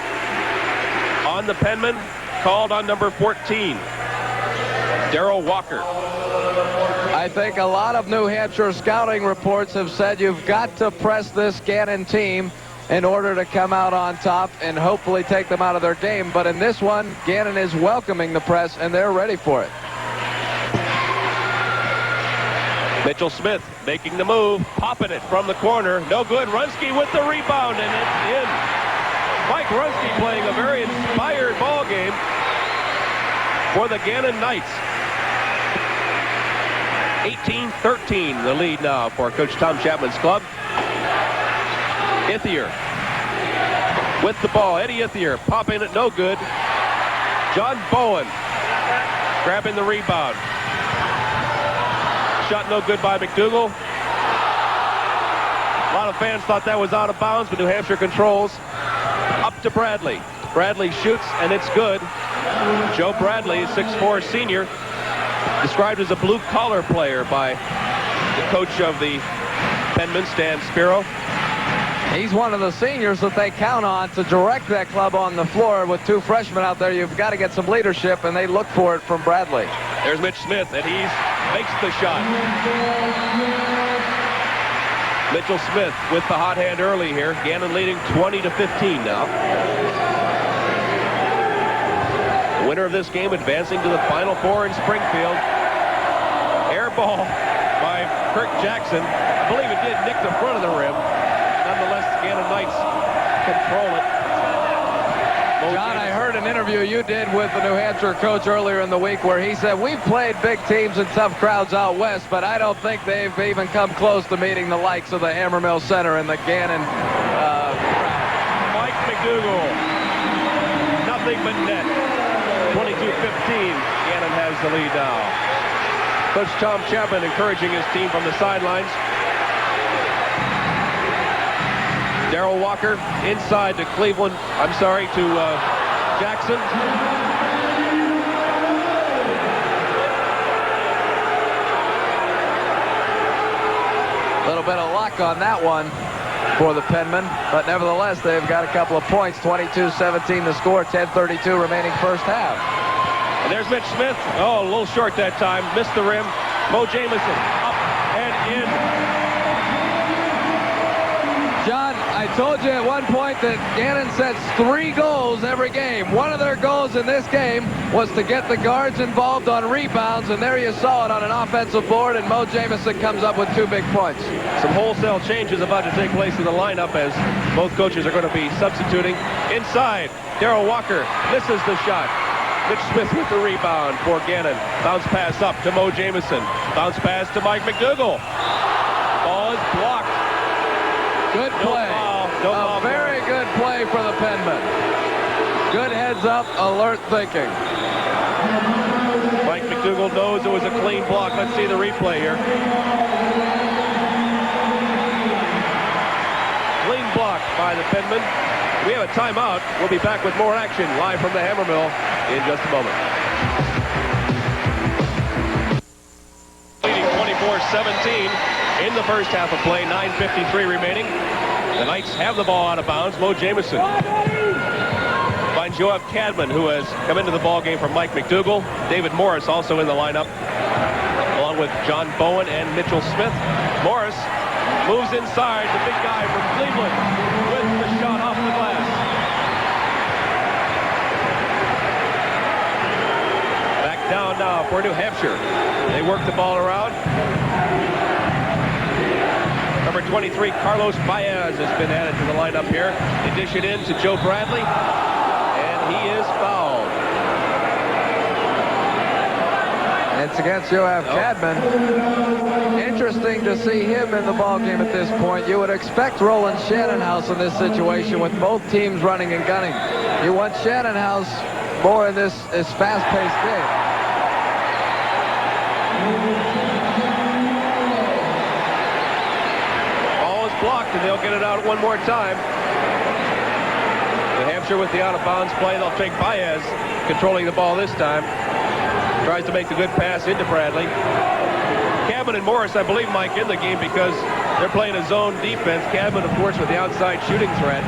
on the Penman, called on number 14. Darrell Walker. I think a lot of New Hampshire scouting reports have said you've got to press this Gannon team in order to come out on top and hopefully take them out of their game. But in this one, Gannon is welcoming the press, and they're ready for it. Mitchell Smith making the move, popping it from the corner. No good. Runsky with the rebound, and it's in. Mike Runsky playing a very inspired ball game for the Gannon Knights. 18-13 the lead now for Coach Tom Chapman's club. Ithier with the ball. Eddie Ithier popping it, no good. John Bowen grabbing the rebound. Shot no good by McDougal. A lot of fans thought that was out of bounds, but New Hampshire controls. Up to Bradley. Bradley shoots, and it's good. Joe Bradley, 6'4" senior, described as a blue-collar player by the coach of the Penman, Stan Spiro. He's one of the seniors that they count on to direct that club on the floor. With 2 freshmen out there, you've got to get some leadership, and they look for it from Bradley. There's Mitch Smith, and he makes the shot. Mitchell Smith with the hot hand early here. Gannon leading 20-15 now. The winner of this game advancing to the Final Four in Springfield. Air ball by Kirk Jackson. I believe it did nick the front of the rim. Nonetheless, the Gannon Knights control it. John, I heard an interview you did with the New Hampshire coach earlier in the week where he said, we've played big teams and tough crowds out west, but I don't think they've even come close to meeting the likes of the Hammermill Center and the Gannon crowd. Mike McDougal. Nothing but net. 22-15. Gannon has the lead now. Coach Tom Chapman encouraging his team from the sidelines. Darrell Walker inside to Cleveland. I'm sorry, to Jackson. A little bit of luck on that one for the Penmen, but nevertheless, they've got a couple of points. 22-17 the score, 10:32 remaining first half. And there's Mitch Smith. Oh, a little short that time. Missed the rim. Mo Jamison up and in. John, I told you at one point that Gannon sets 3 goals every game. One of their goals in this game was to get the guards involved on rebounds, and there you saw it on an offensive board, and Mo Jamison comes up with 2 big points. Some wholesale changes about to take place in the lineup as both coaches are going to be substituting. Inside, Darrell Walker misses the shot. Mitch Smith with the rebound for Gannon. Bounce pass up to Mo Jamison. Bounce pass to Mike McDougal. Ball is blocked. Good play. No foul. A very good play for the Penmen. Good heads up, alert thinking. Mike McDougall knows it was a clean block. Let's see the replay here. Clean block by the Penmen. We have a timeout. We'll be back with more action live from the Hammermill in just a moment. Leading 24-17 in the first half of play. 9:53 remaining. The Knights have the ball out of bounds. Mo Jamison finds Joab Cadman, who has come into the ball game from Mike McDougall. David Morris also in the lineup, along with John Bowen and Mitchell Smith. Morris moves inside, the big guy from Cleveland, with the shot off the glass. Back down now for New Hampshire. They work the ball around. Number 23, Carlos Baez, has been added to the lineup here. They dish it in to Joe Bradley, and he is fouled. It's against Joab Cadman. Interesting to see him in the ballgame at this point. You would expect Roland Shannonhouse in this situation with both teams running and gunning. You want Shannonhouse more in this fast-paced game. Blocked, and they'll get it out one more time. New Hampshire with the out-of-bounds play. They'll take Baez, controlling the ball this time. Tries to make the good pass into Bradley. Cadman and Morris, I believe, Mike, in the game because they're playing a zone defense. Cadman, of course, with the outside shooting threat.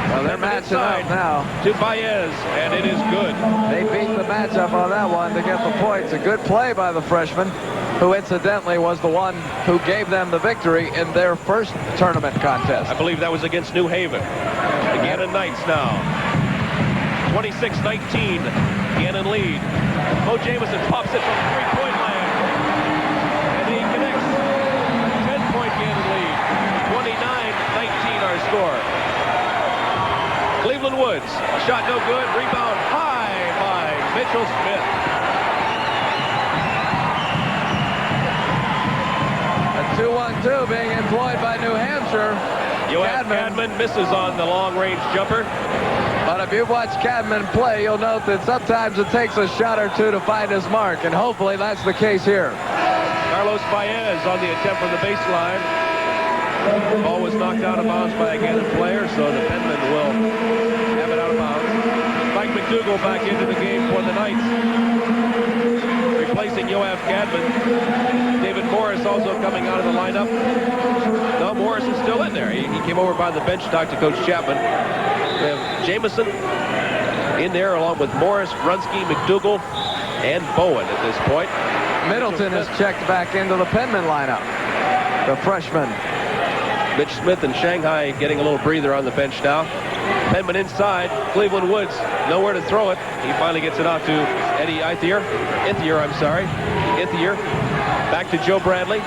Well, they're matching up now. To Baez, and it is good. They beat the matchup on that one to get the points. A good play by the freshman, who incidentally was the one who gave them the victory in their first tournament contest. I believe that was against New Haven. The Gannon Knights now. 26-19. Gannon lead. Mo Jamison pops it from three-point land. And he connects. 10-point Gannon lead. 29-19 our score. Cleveland Woods. Shot no good. Rebound high by Mitchell Smith. 2-1-2 being employed by New Hampshire. Cadman misses on the long-range jumper. But if you've watched Cadman play, you'll note that sometimes it takes a shot or two to find his mark, and hopefully that's the case here. Carlos Baez on the attempt from the baseline. The ball was knocked out of bounds by a Gannon player, so the Penmen will have it out of bounds. Mike McDougall back into the game for the Knights, replacing Joab Cadman. David Morris also coming out of the lineup. No, Morris is still in there. He came over by the bench to talk to Coach Chapman. We have Jamison in there along with Morris, Brunsky, McDougall, and Bowen at this point. Middleton has checked back into the Penman lineup. The freshman. Mitch Smith and Shanghai getting a little breather on the bench now. Penman inside. Cleveland Woods nowhere to throw it. He finally gets it out to Eddie Ithier. Ithier. Back to Joe Bradley.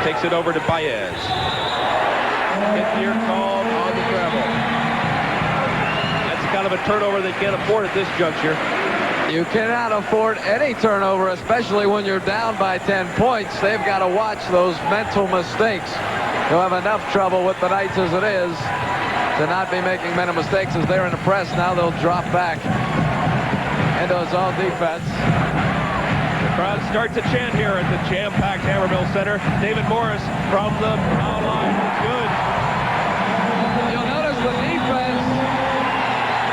Takes it over to Baez. Ithier called on the travel. That's kind of a turnover they can't afford at this juncture. You cannot afford any turnover, especially when you're down by 10 points. They've got to watch those mental mistakes. They'll have enough trouble with the Knights as it is to not be making many mistakes as they're in the press. Now they'll drop back into a zone defense. The crowd starts to chant here at the jam-packed Hammermill Center. David Morris from the foul line. Good. You'll notice the defense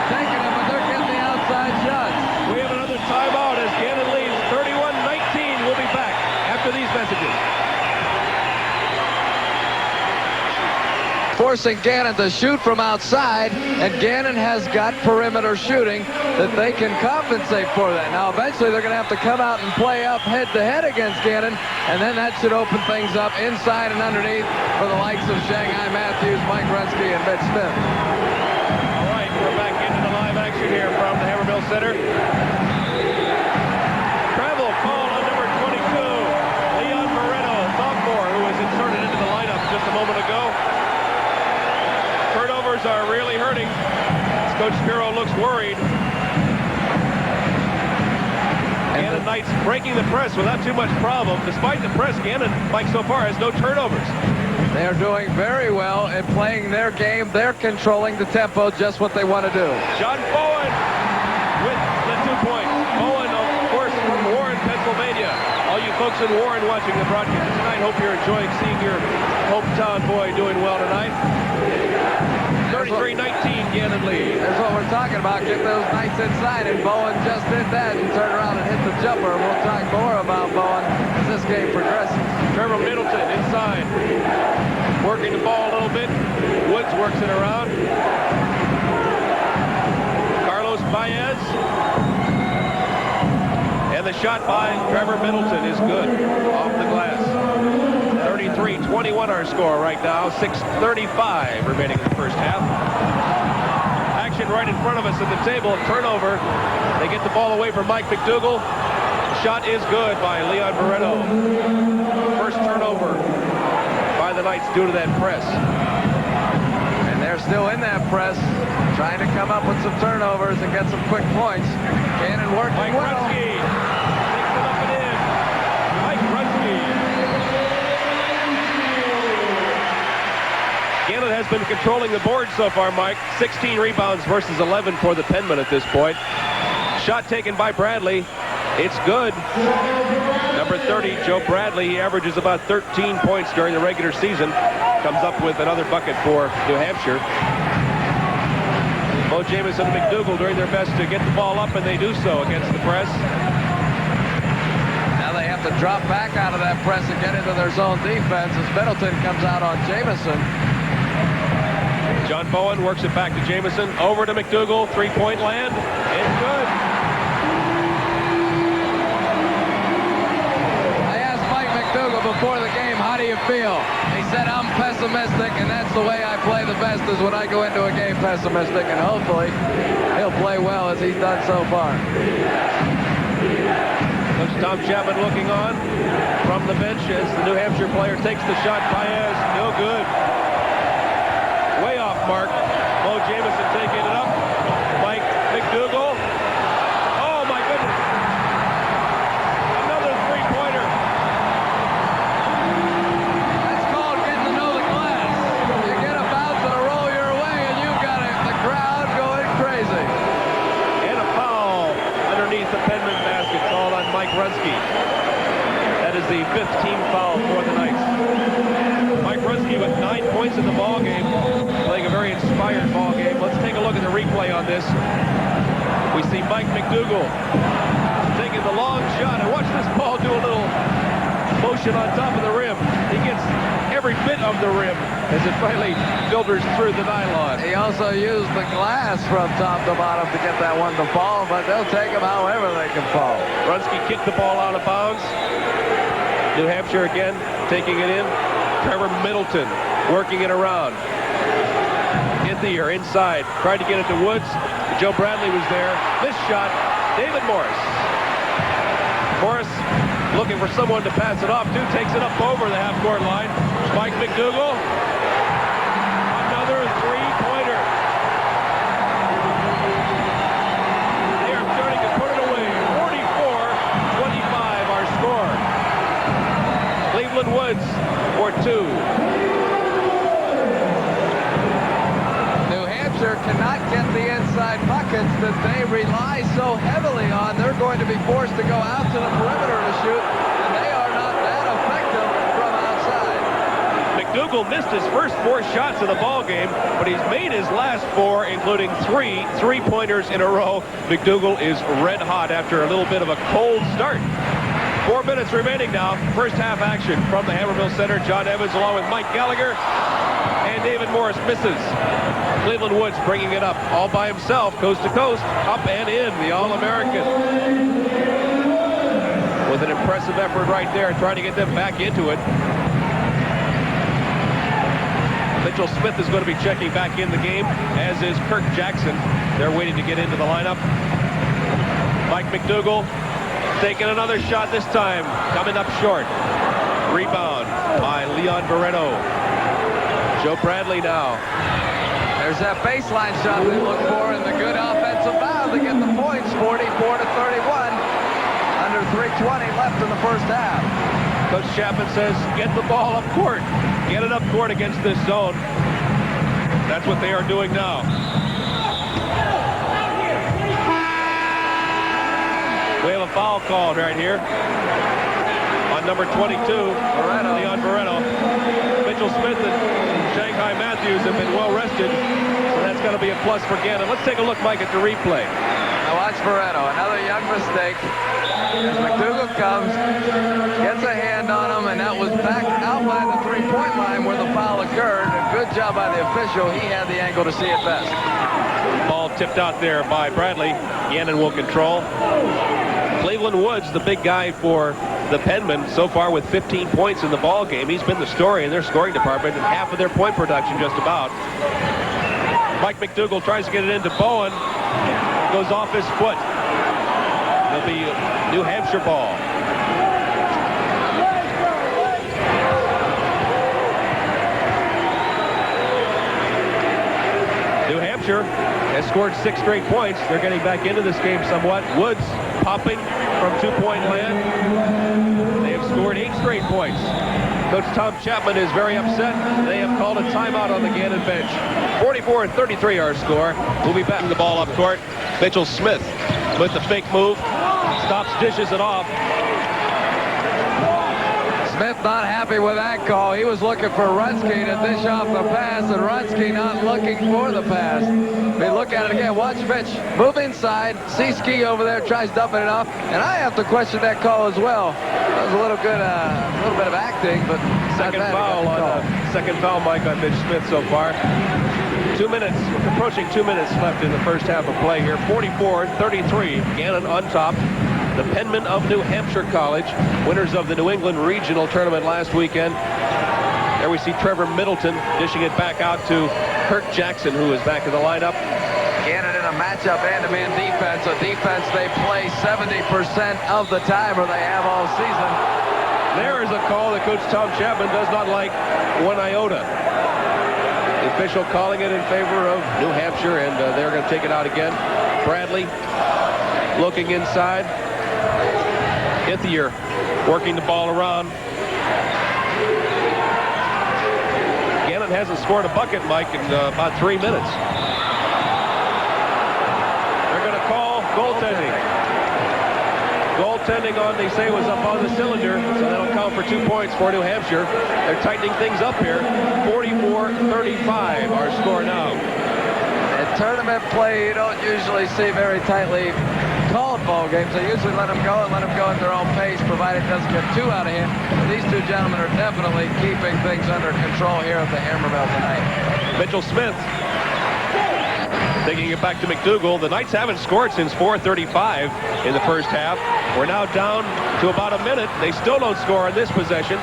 taking it, but they're getting the outside shots. We have another timeout as Gannon leads 31-19. We'll be back after these messages. Forcing Gannon to shoot from outside, and Gannon has got perimeter shooting that they can compensate for that. Now, eventually, they're going to have to come out and play up head-to-head against Gannon, and then that should open things up inside and underneath for the likes of Shanghai Matthews, Mike Runsky, and Mitch Smith. All right, we're back into the live action here from the Hammermill Center. Travel call on number 22, Leon Moreno, sophomore, who was inserted into the lineup just a moment ago. Turnovers are really hurting. Coach Spiro looks worried. And the Knights breaking the press without too much problem. Despite the press, Gannon, Mike, so far has no turnovers. They're doing very well at playing their game. They're controlling the tempo, just what they want to do. John Bowen with the 2 points. Bowen, of course, from Warren, Pennsylvania. All you folks in Warren watching the broadcast tonight, hope you're enjoying seeing your hometown boy doing well tonight. 33-19, Gannon lead. That's what we're talking about. Get those Knights inside, and Bowen just did that and turned around and hit the jumper. We'll talk more about Bowen as this game progresses. Trevor Middleton inside, working the ball a little bit. Woods works it around. Carlos Baez. And the shot by Trevor Middleton is good off the glass. 33-21 our score right now. 6:35 remaining in the first half. Action right in front of us at the table. Turnover. They get the ball away from Mike McDougall. The shot is good by Leon Barreto. First turnover by the Knights due to that press. And they're still in that press, trying to come up with some turnovers and get some quick points. Gannon working Mike well. Rutsky takes it up and in. Mike Rutsky. Gannon has been controlling the board so far, Mike. 16 rebounds versus 11 for the Penmen at this point. Shot taken by Bradley. It's good. Number 30, Joe Bradley. He averages about 13 points during the regular season. Comes up with another bucket for New Hampshire. Bo Jamison and McDougall doing their best to get the ball up, and they do so against the press. Now they have to drop back out of that press and get into their zone defense as Middleton comes out on Jamison. John Bowen works it back to Jamison. Over to McDougall. Three-point land. It's good. I asked Mike McDougall before the game, how do you feel? He said, I'm pessimistic, and that's the way I play the best, is when I go into a game pessimistic, and hopefully he'll play well as he's done so far. Coach Tom Chapman looking on from the bench as the New Hampshire player takes the shot. Baez, no good. Way off mark. Bo Jamison taking it up. Mike McDougall. Oh, my goodness. Another three-pointer. That's called getting to know the glass. You get a bounce and a roll your way, and you've got the crowd going crazy. And a foul underneath the Penman basket called on Mike Rutsky. That is the 5th team foul for the Knights. Mike Rutsky with 9 points in the ball game, playing a very inspired ball game. Let's take a look at the replay on this. We see Mike McDougall taking the long shot, and watch this ball do a little motion on top of the rim. He gets every bit of the rim as it finally filters through the nylon. He also used the glass from top to bottom to get that one to fall, but they'll take him however they can fall. Rutsky kicked the ball out of bounds. New Hampshire again taking it in. Trevor Middleton working it around. Ithier inside, tried to get it to Woods. Joe Bradley was there. This shot, David Morris. Morris looking for someone to pass it off to, takes it up over the half-court line. Mike McDougall. Another three-pointer. They are starting to put it away. 44-25 our score. Cleveland Woods for 2. New Hampshire cannot get the inside buckets that they rely so heavily on. They're going to be forced to go out to the perimeter to shoot, and they are not that effective from outside. McDougall missed his first 4 shots of the ball game, but he's made his last 4, including 3 three-pointers in a row. McDougall is red hot after a little bit of a cold start. 4 minutes remaining now. First half action from the Hammermill Center. John Evans along with Mike Gallagher. And David Morris misses. Cleveland Woods bringing it up all by himself, coast to coast, up and in, the All-American. With an impressive effort right there, trying to get them back into it. Mitchell Smith is going to be checking back in the game, as is Kirk Jackson. They're waiting to get into the lineup. Mike McDougall taking another shot this time, coming up short. Rebound by Leon Barreto. Joe Bradley now. There's that baseline shot they look for, and the good offensive foul to get the points, 44-31. Under 3:20 left in the first half. Coach Chapman says, get the ball up court. Get it up court against this zone. That's what they are doing now. We have a foul called right here on number 22, Leon Barreto. Mitchell Smith and Shanghai Matthews have been well rested, so that's going to be a plus for Gannon. Let's take a look, Mike, at the replay. Now watch Barreto, another young mistake. As McDougal comes, gets a hand on him, and that was back out by the three-point line where the foul occurred. A good job by the official. He had the angle to see it best. Ball tipped out there by Bradley. Gannon will control. Cleveland Woods, the big guy for the Penmen, so far with 15 points in the ball game. He's been the story in their scoring department and half of their point production just about. Mike McDougal tries to get it into Bowen. Goes off his foot. It'll be New Hampshire ball. New Hampshire has scored 6 straight points. They're getting back into this game somewhat. Woods popping from two-point land. They have scored 8 straight points. Coach Tom Chapman is very upset. They have called a timeout on the Gannon bench. 44-33 our score. We'll be batting the ball up court. Mitchell Smith with the fake move. Stops, dishes it off. Smith not happy with that call. He was looking for Rutsky to dish off the pass, and Rutsky not looking for the pass. We look at it again. Watch Fitch move inside. See Ski over there, tries dumping it off, and I have to question that call as well. That was a little good, a little bit of acting, but second foul, Mike, on Mitch Smith so far. 2 minutes, approaching 2 minutes left in the first half of play here. 44-33, Gannon on top. The Penmen of New Hampshire College, winners of the New England Regional Tournament last weekend. There we see Trevor Middleton dishing it back out to Kirk Jackson, who is back in the lineup. Gannon in a matchup man-to-man defense, a defense they play 70% of the time, or they have all season. There is a call that Coach Tom Chapman does not like one iota. The official calling it in favor of New Hampshire, and they're going to take it out again. Bradley looking inside. Ithier working the ball around. Gannon hasn't scored a bucket, Mike, in about 3 minutes. They're going to call goaltending. Goaltending on, they say, was up on the cylinder, so that'll count for 2 points for New Hampshire. They're tightening things up here. 44-35, our score now. In tournament play, you don't usually see very tightly called ball games. They usually let them go and let them go at their own pace, provided it doesn't get too out of hand. These two gentlemen are definitely keeping things under control here at the Hammermill tonight. Mitchell Smith taking it back to McDougal. The Knights haven't scored since 4:35 in the first half. We're now down to about a minute. They still don't score on this possession.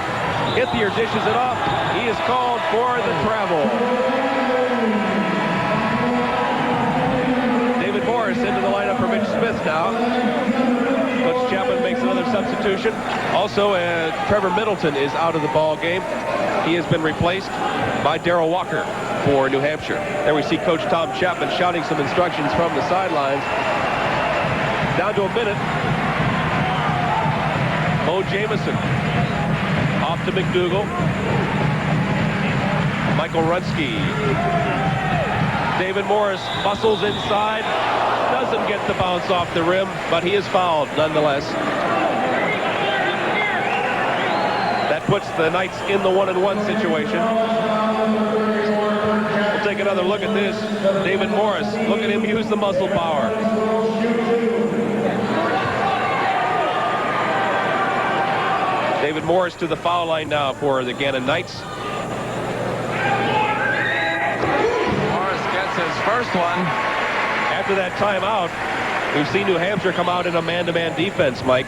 Ithier dishes it off. He is called for the travel. David Morris into the lineup for Mitch Smith now. Coach Chapman makes another substitution. Also, Trevor Middleton is out of the ball game. He has been replaced by Darrell Walker for New Hampshire. There we see Coach Tom Chapman shouting some instructions from the sidelines. Down to a minute. Mo Jamison off to McDougal. Michael Rutsky. David Morris muscles inside. Doesn't get the bounce off the rim, but he is fouled nonetheless. That puts the Knights in the 1-on-1 situation. We'll take another look at this. David Morris, look at him use the muscle power. David Morris to the foul line now for the Gannon Knights. Morris gets his first one. After that timeout, we've seen New Hampshire come out in a man-to-man defense, Mike.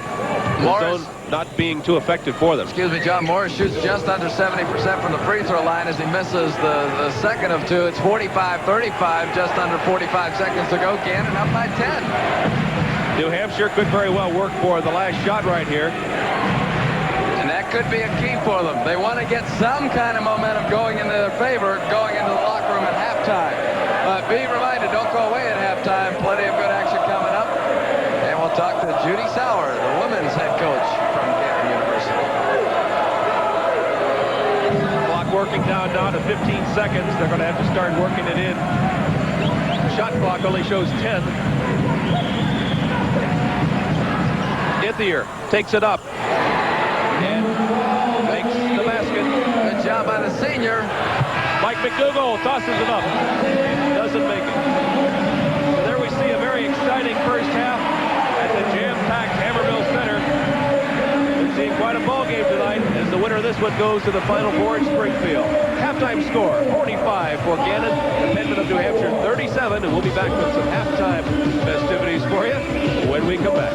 Morris, the zone not being too effective for them. excuse me, John, Morris shoots just under 70% from the free throw line as he misses the second of two. It's 45-35, just under 45 seconds to go. Gannon up by 10. New Hampshire could very well work for the last shot right here. And that could be a key for them. They want to get some kind of momentum going into their favor, going into the locker room at halftime. But be reminded, don't go away at halftime. Plenty of good action coming up. And we'll talk to Judy Sauer, the women's head working down now to 15 seconds. They're going to have to start working it in. Shot clock only shows 10. Ithier takes it up and makes the basket. Good job by the senior. Mike McDougall tosses it up. Doesn't make it. So there we see a very exciting first half at the jam-packed Hammermill Center. We're seeing quite a ball game tonight as the winner of this one goes to the Final Four in Springfield. Halftime score, 45 for Gannon. The Penman of New Hampshire, 37. And we'll be back with some halftime festivities for you when we come back.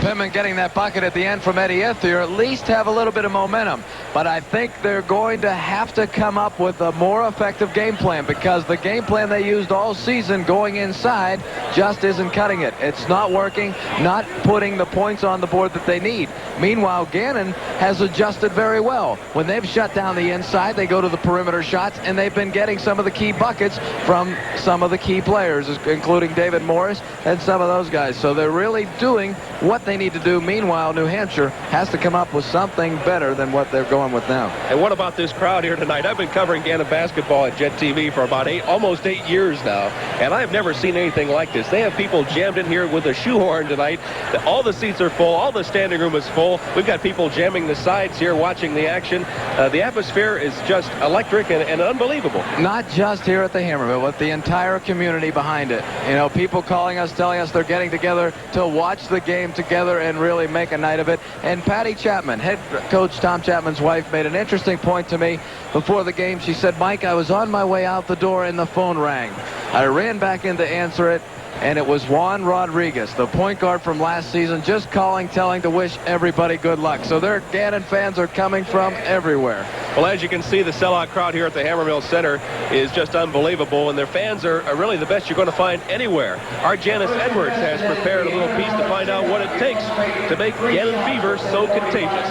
Penman getting that bucket at the end from Eddie Ithier, at least have a little bit of momentum. But I think they're going to have to come up with a more effective game plan, because the game plan they used all season going inside just isn't cutting it. It's not working, not putting the points on the board that they need. Meanwhile, Gannon has adjusted very well. When they've shut down the inside, they go to the perimeter shots, and they've been getting some of the key buckets from some of the key players, including David Morris and some of those guys. So they're really doing what they need to do. Meanwhile, New Hampshire has to come up with something better than what they're going with now. And what about this crowd here tonight? I've been covering Gannon basketball at Jet TV for about almost 8 years now, and I've never seen anything like this. They have people jammed in here with a shoehorn tonight. All the seats are full. All the standing room is full. We've got people jamming the sides here watching the action. The atmosphere is just electric and unbelievable. Not just here at the Hammermill, but the entire community behind it. You know, people calling us, telling us they're getting together to watch the game together and really make a night of it. And Patty Chapman, head coach Tom Chapman's wife, made an interesting point to me before the game. She said, Mike, I was on my way out the door and the phone rang. I ran back in to answer it, and it was Juan Rodriguez, the point guard from last season, just calling, telling to wish everybody good luck. So their Gannon fans are coming from everywhere. Well, as you can see, the sellout crowd here at the Hammermill Center is just unbelievable, and their fans are really the best you're going to find anywhere. Our Janice Edwards has prepared a little piece to find out what it takes to make Gannon fever so contagious.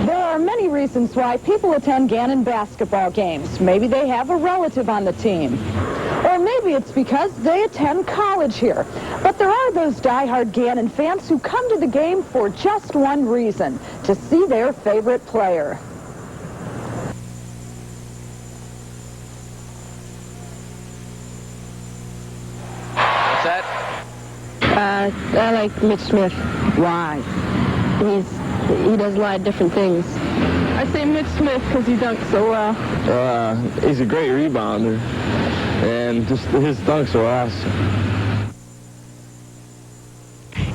There are many reasons why people attend Gannon basketball games. Maybe they have a relative on the team. Or maybe it's because they attend college here. But there are those diehard Gannon fans who come to the game for just one reason, to see their favorite player. What's that? I like Mitch Smith. Why? He does a lot of different things. I say Mitch Smith because he dunks so well. He's a great rebounder, and just his dunks are awesome.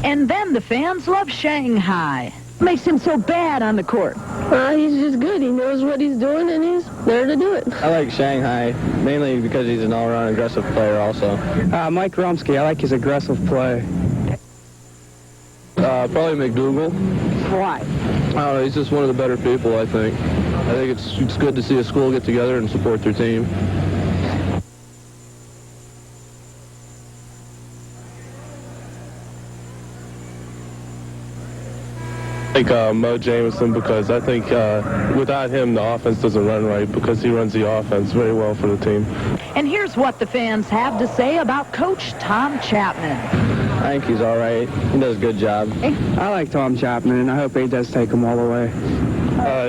And then the fans love Shanghai. Makes him so bad on the court. He's just good. He knows what he's doing, and he's there to do it. I like Shanghai, mainly because he's an all-around aggressive player also. Mike Rumsky, I like his aggressive play. Probably McDougall. Why? I don't know, he's just one of the better people, I think. I think it's good to see a school get together and support their team. I like Mo Jameson because I think without him the offense doesn't run right, because he runs the offense very well for the team. And here's what the fans have to say about Coach Tom Chapman. I think he's all right. He does a good job. I like Tom Chapman, and I hope he does take them all the way.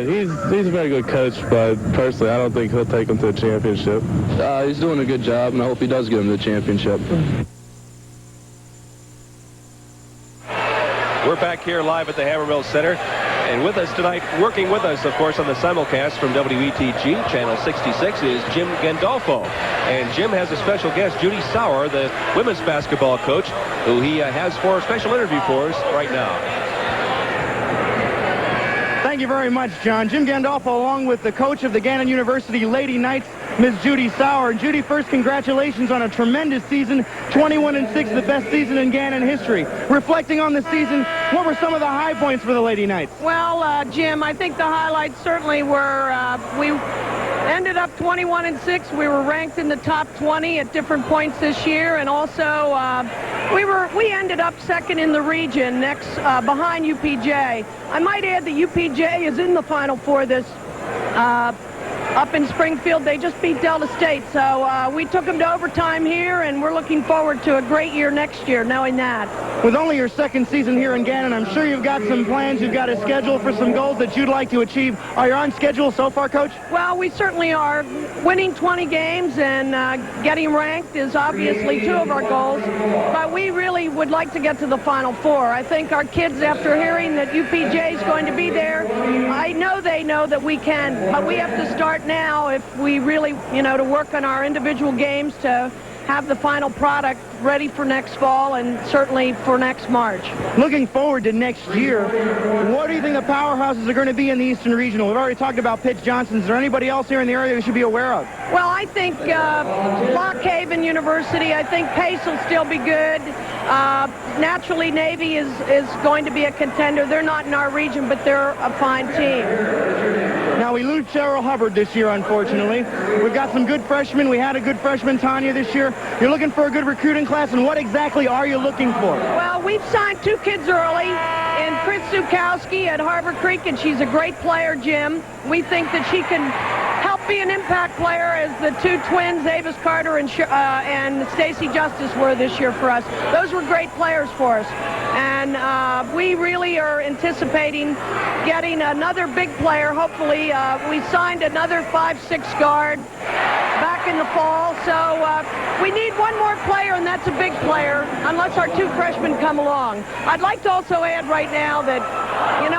He's a very good coach, but personally I don't think he'll take them to the championship. He's doing a good job, and I hope he does get them to the championship. We're back here live at the Hammermill Center. And with us tonight, working with us, of course, on the simulcast from WETG, Channel 66, is Jim Gandolfo. And Jim has a special guest, Judy Sauer, the women's basketball coach, who he has for a special interview for us right now. Thank you very much, John. Jim Gandolfo, along with the coach of the Gannon University Lady Knights, Ms. Judy Sauer. Judy, first, congratulations on a tremendous season. 21-6, the best season in Gannon history. Reflecting on the season, what were some of the high points for the Lady Knights? Well, Jim, I think the highlights certainly were we ended up 21-6. We were ranked in the top 20 at different points this year, and also we ended up second in the region, next behind UPJ. I might add that UPJ is in the Final Four this up in Springfield. They just beat Delta State. So we took them to overtime here, and we're looking forward to a great year next year, knowing that. With only your second season here in Gannon, I'm sure you've got some plans. You've got a schedule for some goals that you'd like to achieve. Are you on schedule so far, Coach? Well, we certainly are. Winning 20 games and getting ranked is obviously two of our goals, but we really would like to get to the Final Four. I think our kids, after hearing that UPJ is going to be there, I know they know that we can, but we have to start now if we really, to work on our individual games to have the final product ready for next fall and certainly for next March. Looking forward to next year, what do you think the powerhouses are going to be in the Eastern Regional? We've already talked about Pitts Johnson. Is there anybody else here in the area we should be aware of? Well, I think Brockhaven University, I think Pace will still be good. Naturally, Navy is going to be a contender. They're not in our region, but they're a fine team. Now, we lose Cheryl Hubbard this year, unfortunately. We've got some good freshmen. We had a good freshman, Tanya, this year. You're looking for a good recruiting class, and what exactly are you looking for? Well, we've signed two kids early, and Chris Zukowski at Harbor Creek, and she's a great player, Jim. We think that she can help be an impact player as the two twins, Avis Carter and Stacy Justice, were this year for us. Those were great players for us. And we really are anticipating getting another big player, hopefully. We signed another 5'6" guard back in the fall. So we need one more player, and that's a big player, unless our two freshmen come along. I'd like to also add right now that,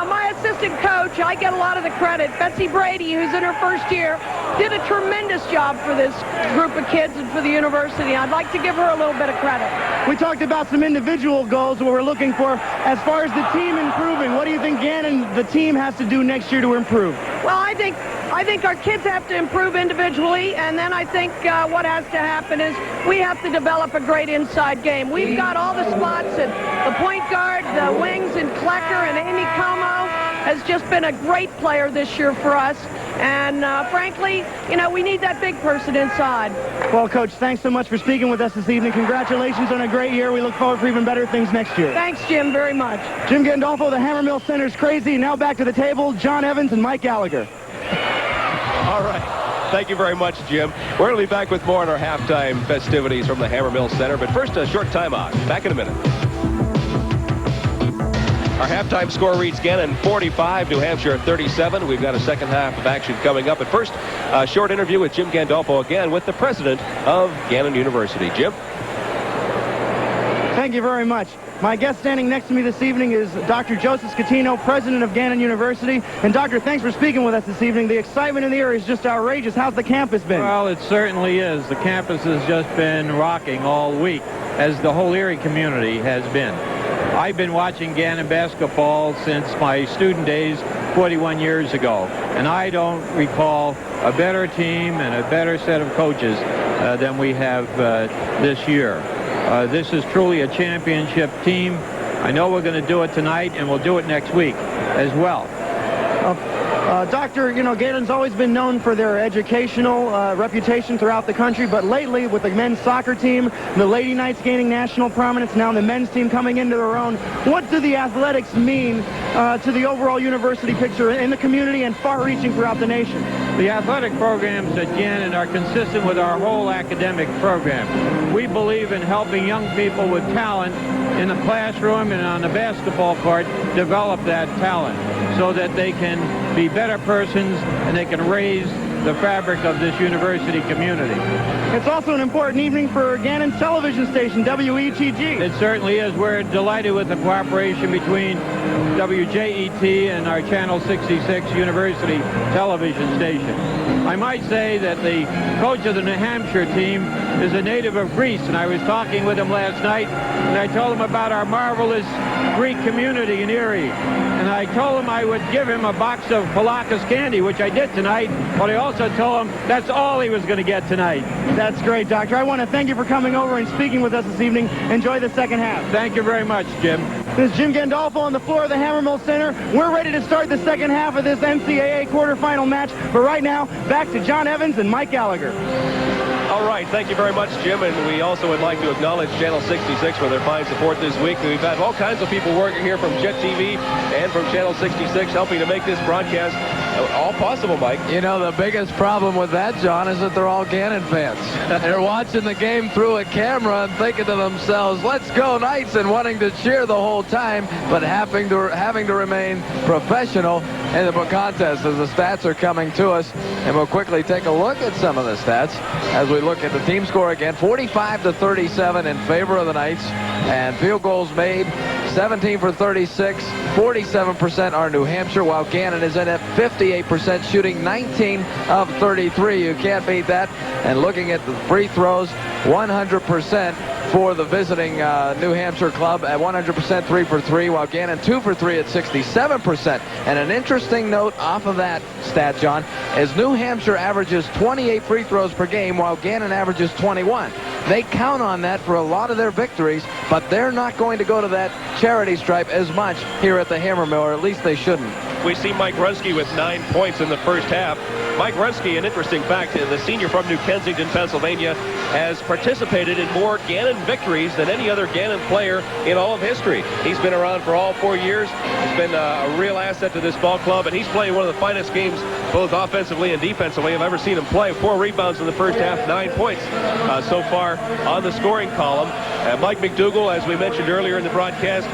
my assistant coach, I get a lot of the credit. Betsy Brady, who's in her first year, did a tremendous job for this group of kids and for the university. I'd like to give her a little bit of credit. We talked about some individual goals, what we're looking for. As far as the team improving, what do you think Gannon, the team, has to do next year to improve? Well, I think our kids have to improve individually, and then I think what has to happen is we have to develop a great inside game. We've got all the spots at the point guard, the wings, and Klecker, and Amy Como has just been a great player this year for us. And frankly, we need that big person inside. Well, Coach, thanks so much for speaking with us this evening. Congratulations on a great year. We look forward for even better things next year. Thanks, Jim, very much. Jim Gandolfo, the Hammermill Center's crazy. Now back to the table, John Evans and Mike Gallagher. All right. Thank you very much, Jim. We're going to be back with more on our halftime festivities from the Hammermill Center. But first, a short timeout. Back in a minute. Our halftime score reads Gannon 45, New Hampshire 37. We've got a second half of action coming up. But first, a short interview with Jim Gandolfo again with the president of Gannon University. Jim? Thank you very much. My guest standing next to me this evening is Dr. Joseph Scatino, president of Gannon University. And, Doctor, thanks for speaking with us this evening. The excitement in the area is just outrageous. How's the campus been? Well, it certainly is. The campus has just been rocking all week, as the whole Erie community has been. I've been watching Gannon basketball since my student days 41 years ago, and I don't recall a better team and a better set of coaches than we have this year. This is truly a championship team. I know we're going to do it tonight, and we'll do it next week as well. Doctor, Gannon's always been known for their educational reputation throughout the country, but lately with the men's soccer team, the Lady Knights gaining national prominence, now the men's team coming into their own, what do the athletics mean to the overall university picture in the community and far-reaching throughout the nation? The athletic programs at Gannon are consistent with our whole academic program. We believe in helping young people with talent in the classroom and on the basketball court develop that talent so that they can be better persons and they can raise the fabric of this university community. It's also an important evening for Gannon's television station, WETG. It certainly is. We're delighted with the cooperation between WJET and our Channel 66 University television station. I might say that the coach of the New Hampshire team is a native of Greece, and I was talking with him last night, and I told him about our marvelous Greek community in Erie. And I told him I would give him a box of Palakis candy, which I did tonight, but I also told him that's all he was going to get tonight. That's great, Doctor. I want to thank you for coming over and speaking with us this evening. Enjoy the second half. Thank you very much, Jim. This is Jim Gandolfo on the floor of the Hammermill Center. We're ready to start the second half of this NCAA quarterfinal match. But right now, back to John Evans and Mike Gallagher. All right, thank you very much, Jim. And we also would like to acknowledge Channel 66 for their fine support this week. We've had all kinds of people working here from Jet TV and from Channel 66 helping to make this broadcast All possible, Mike. You know, the biggest problem with that, John, is that they're all Gannon fans. They're watching the game through a camera and thinking to themselves, let's go Knights, and wanting to cheer the whole time, but having to remain professional in the contest as the stats are coming to us. And we'll quickly take a look at some of the stats as we look at the team score again. 45-37 in favor of the Knights, and field goals made 17 for 36. 47% are New Hampshire, while Gannon is in at 58%, shooting 19 of 33. You can't beat that. And looking at the free throws, 100% for the visiting New Hampshire club at 100% 3 for 3, while Gannon 2 for 3 at 67%. And an interesting note off of that stat, John, is New Hampshire averages 28 free throws per game, while Gannon averages 21. They count on that for a lot of their victories, but they're not going to go to that charity stripe as much here at the Hammermill, or at least they shouldn't. We see Mike Runsky with 9 points in the first half. Mike Runsky, an interesting fact, the senior from New Kensington, Pennsylvania, has participated in more Gannon victories than any other Gannon player in all of history. He's been around for all 4 years. He's been a real asset to this ball club, and he's playing one of the finest games, both offensively and defensively, I've ever seen him play. 4 rebounds in the first half, 9 points so far on the scoring column. Mike McDougall, as we mentioned earlier in the broadcast,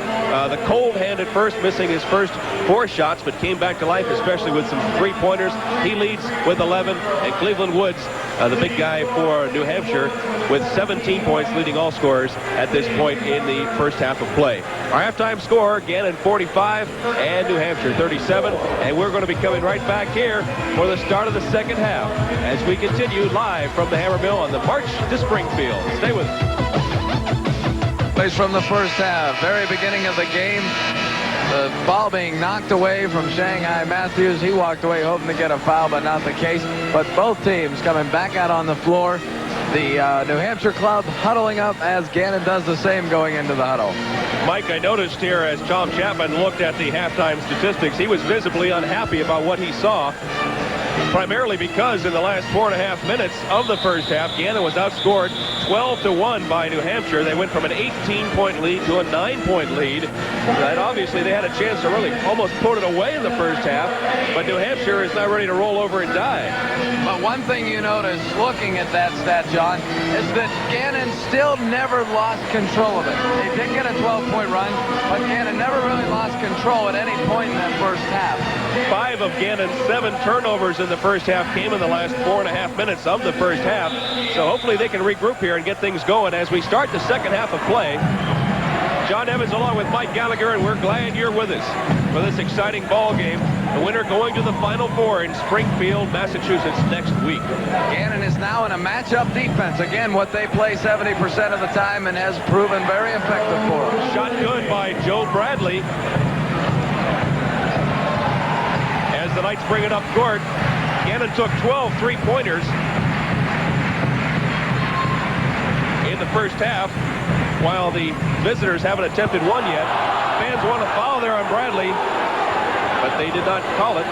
the cold hand at first, missing his first 4 shots, but came back to life, especially with some three-pointers. He leads with 11, and Cleveland Woods, the big guy for New Hampshire, with 17 points, leading all scorers at this point in the first half of play. Our halftime score, Gannon 45 and New Hampshire 37, and we're going to be coming right back here for the start of the second half as we continue live from the Hammermill on the march to Springfield. Stay with us. Plays from the first half, very beginning of the game. The ball being knocked away from Shanghai Matthews. He walked away hoping to get a foul, but not the case. But both teams coming back out on the floor. The New Hampshire club huddling up as Gannon does the same going into the huddle. Mike, I noticed here as Tom Chapman looked at the halftime statistics, he was visibly unhappy about what he saw. Primarily because in the last 4.5 minutes of the first half, Gannon was outscored 12-1 by New Hampshire. They went from an 18-point lead to a 9-point lead. And obviously they had a chance to really almost put it away in the first half, but New Hampshire is not ready to roll over and die. But one thing you notice looking at that stat, John, is that Gannon still never lost control of it. They did get a 12-point run, but Gannon never really lost control at any point in that first half. 5 of Gannon's 7 turnovers in the first half came in the last 4.5 minutes of the first half. So hopefully they can regroup here and get things going as we start the second half of play. John Evans along with Mike Gallagher, and we're glad you're with us for this exciting ball game. The winner going to the Final Four in Springfield, Massachusetts next week. Gannon is now in a matchup defense. Again, what they play 70% of the time and has proven very effective for them. Shot good by Joe Bradley. As the Knights bring it up court, Gannon took 12 three-pointers in the first half, while the visitors haven't attempted one yet. Fans want to foul there on Bradley, but they did not call it.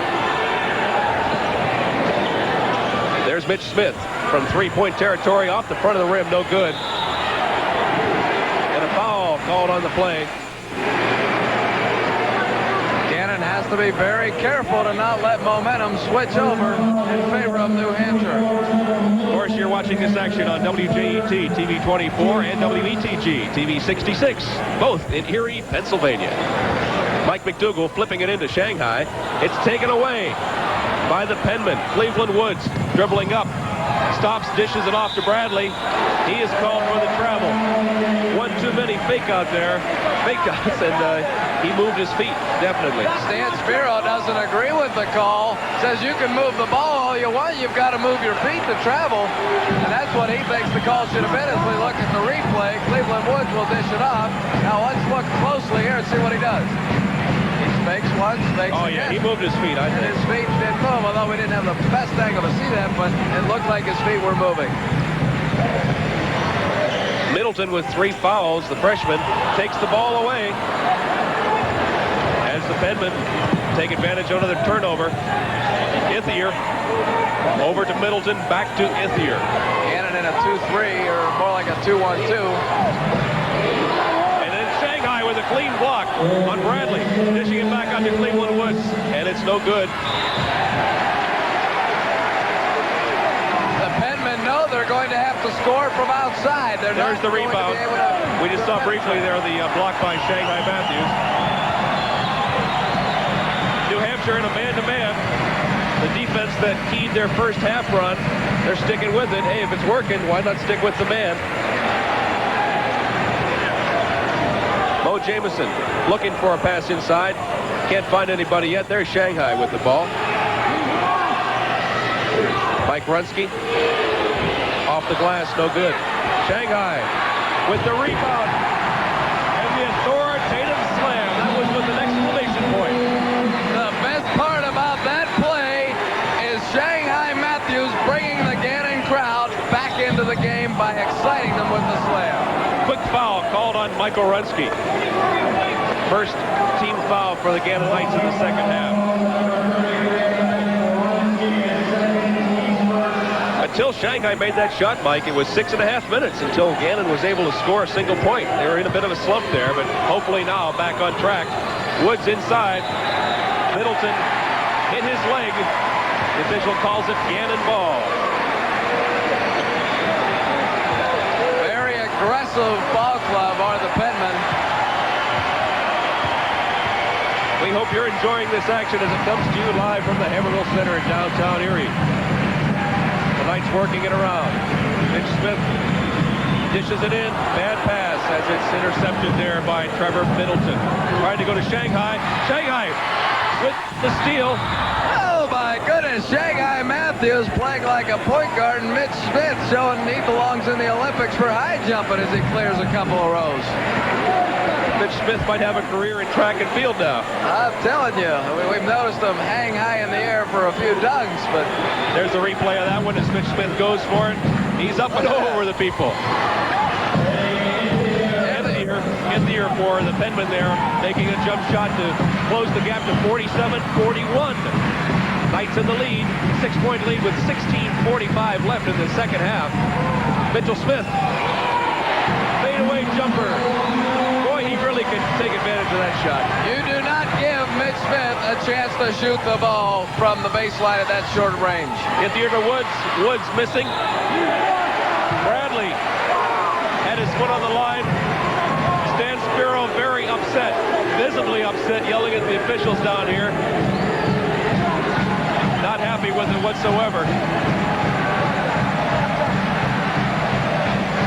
There's Mitch Smith from three-point territory off the front of the rim, no good. And a foul called on the play. Gannon has to be very careful to not let momentum switch over in favor of New Hampshire. Of course, you're watching this action on WJET TV 24 and WETG TV 66, both in Erie, Pennsylvania. Mike McDougall flipping it into Shanghai. It's taken away by the penman, Cleveland Woods, dribbling up. Stops, dishes it off to Bradley. He is called for the travel. One too many fake out there. Fake outs, and he moved his feet, definitely. Stan Spiro doesn't agree with the call. Says you can move the ball all you want. You've got to move your feet to travel. And that's what he thinks the call should have been as we look at the replay. Cleveland Woods will dish it off. Now let's look closely here and see what he does. Fakes once, fakes again. Yeah, he moved his feet, I think. His feet did move, although we didn't have the best angle to see that, but it looked like his feet were moving. Middleton with 3 fouls. The freshman takes the ball away as the penmen take advantage of another turnover. Ithier over to Middleton, back to Ithier. Gannon in a 2-3, or more like a 2-1-2. And then Shanghai with a clean block on Bradley. Dishing it back onto Cleveland Woods, and it's no good. The Penmen know they're going to have to score from outside. There's the rebound. We just saw briefly there the block by Shanghai Matthews. New Hampshire in a man-to-man. The defense that keyed their first half run, they're sticking with it. Hey, if it's working, why not stick with the man? Mo Jamison looking for a pass inside. Can't find anybody yet. There's Shanghai with the ball. Mike Runsky off the glass, no good. Shanghai with the rebound and the authoritative slam. That was with an exclamation point. The best part about that play is Shanghai Matthews bringing the Gannon crowd back into the game by exciting them with the slam. Quick foul called on Michael Runsky. First team foul for the Gannon Knights in the second half. Until Shanghai made that shot, Mike, it was 6.5 minutes until Gannon was able to score a single point. They were in a bit of a slump there, but hopefully now back on track. Woods inside. Middleton hit his leg. The official calls it Gannon ball. Very aggressive ball club are the Penmen. We hope you're enjoying this action as it comes to you live from the Hammermill Center in downtown Erie. The Knights working it around. Mitch Smith dishes it in. Bad pass as it's intercepted there by Trevor Middleton. Trying to go to Shanghai. Shanghai with the steal. Oh, my goodness. Shanghai Matthews playing like a point guard, and Mitch Smith showing he belongs in the Olympics for high jumping as he clears a couple of rows. Mitch Smith might have a career in track and field now. I'm telling you, we've noticed him hang high in the air for a few dunks, but... There's a replay of that one as Mitch Smith goes for it. He's up and over the people. In the ear for the Penmen there, making a jump shot to close the gap to 47-41. Knights in the lead, 6-point lead with 16:45 left in the second half. Mitchell Smith, fadeaway jumper. Boy, he really could take advantage of that shot. You do not give Mitch Smith a chance to shoot the ball from the baseline at that short range. Hit the ear to Woods. Woods missing. Bradley had his foot on the line. Stan Spiro very upset, visibly upset, yelling at the officials down here. Not happy with it whatsoever.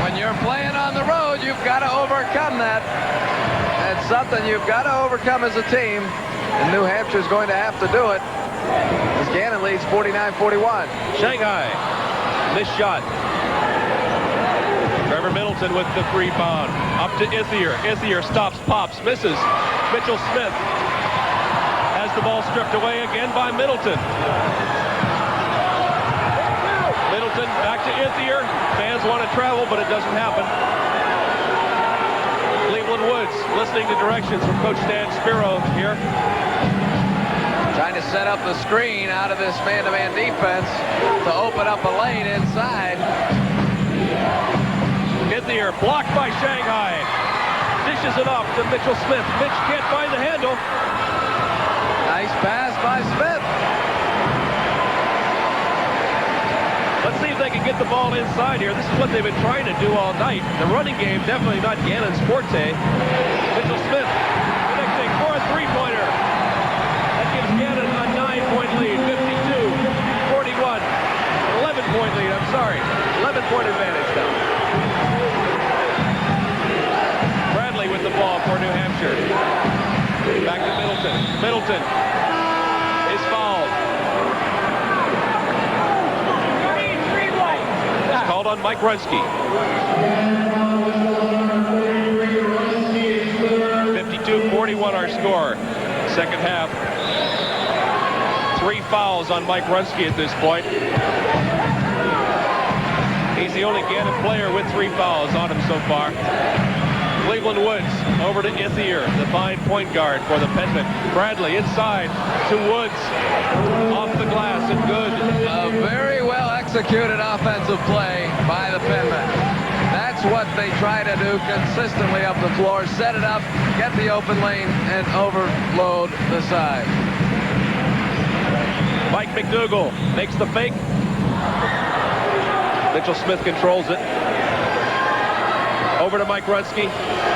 When you're playing on the road, you've got to overcome that. It's something you've got to overcome as a team, and New Hampshire's going to have to do it. As Gannon leads 49-41. Shanghai, missed shot. Trevor Middleton with the rebound. Up to Ithier. Ithier stops, pops, misses. Mitchell Smith has the ball stripped away again by Middleton. Middleton back to Ithier. Fans want to travel, but it doesn't happen. Cleveland Woods listening to directions from Coach Stan Spiro here. Trying to set up the screen out of this man-to-man defense to open up a lane inside. Ithier blocked by Shanghai. Dishes it off to Mitchell Smith. Mitch can't find the handle. Nice pass by Smith. Let's see if they can get the ball inside here. This is what they've been trying to do all night. The running game, definitely not Gannon's forte. Mitchell Smith connecting for a three-pointer. That gives Gannon a 9-point lead, 52-41. 11-point lead, I'm sorry. 11-point advantage now. Bradley with the ball for New Hampshire. Back to Middleton. Middleton is fouled. It's called on Mike Runsky. 52-41 our score. Second half. 3 fouls on Mike Runsky at this point. He's the only Gannon player with 3 fouls on him so far. Cleveland Woods over to Ithier, the fine point guard for the Penmen. Bradley inside to Woods. Off the glass and good. A very well executed offensive play by the Penmen. That That's what they try to do consistently up the floor. Set it up, get the open lane, and overload the side. Mike McDougal makes the fake. Mitchell Smith controls it. Over to Mike Runsky.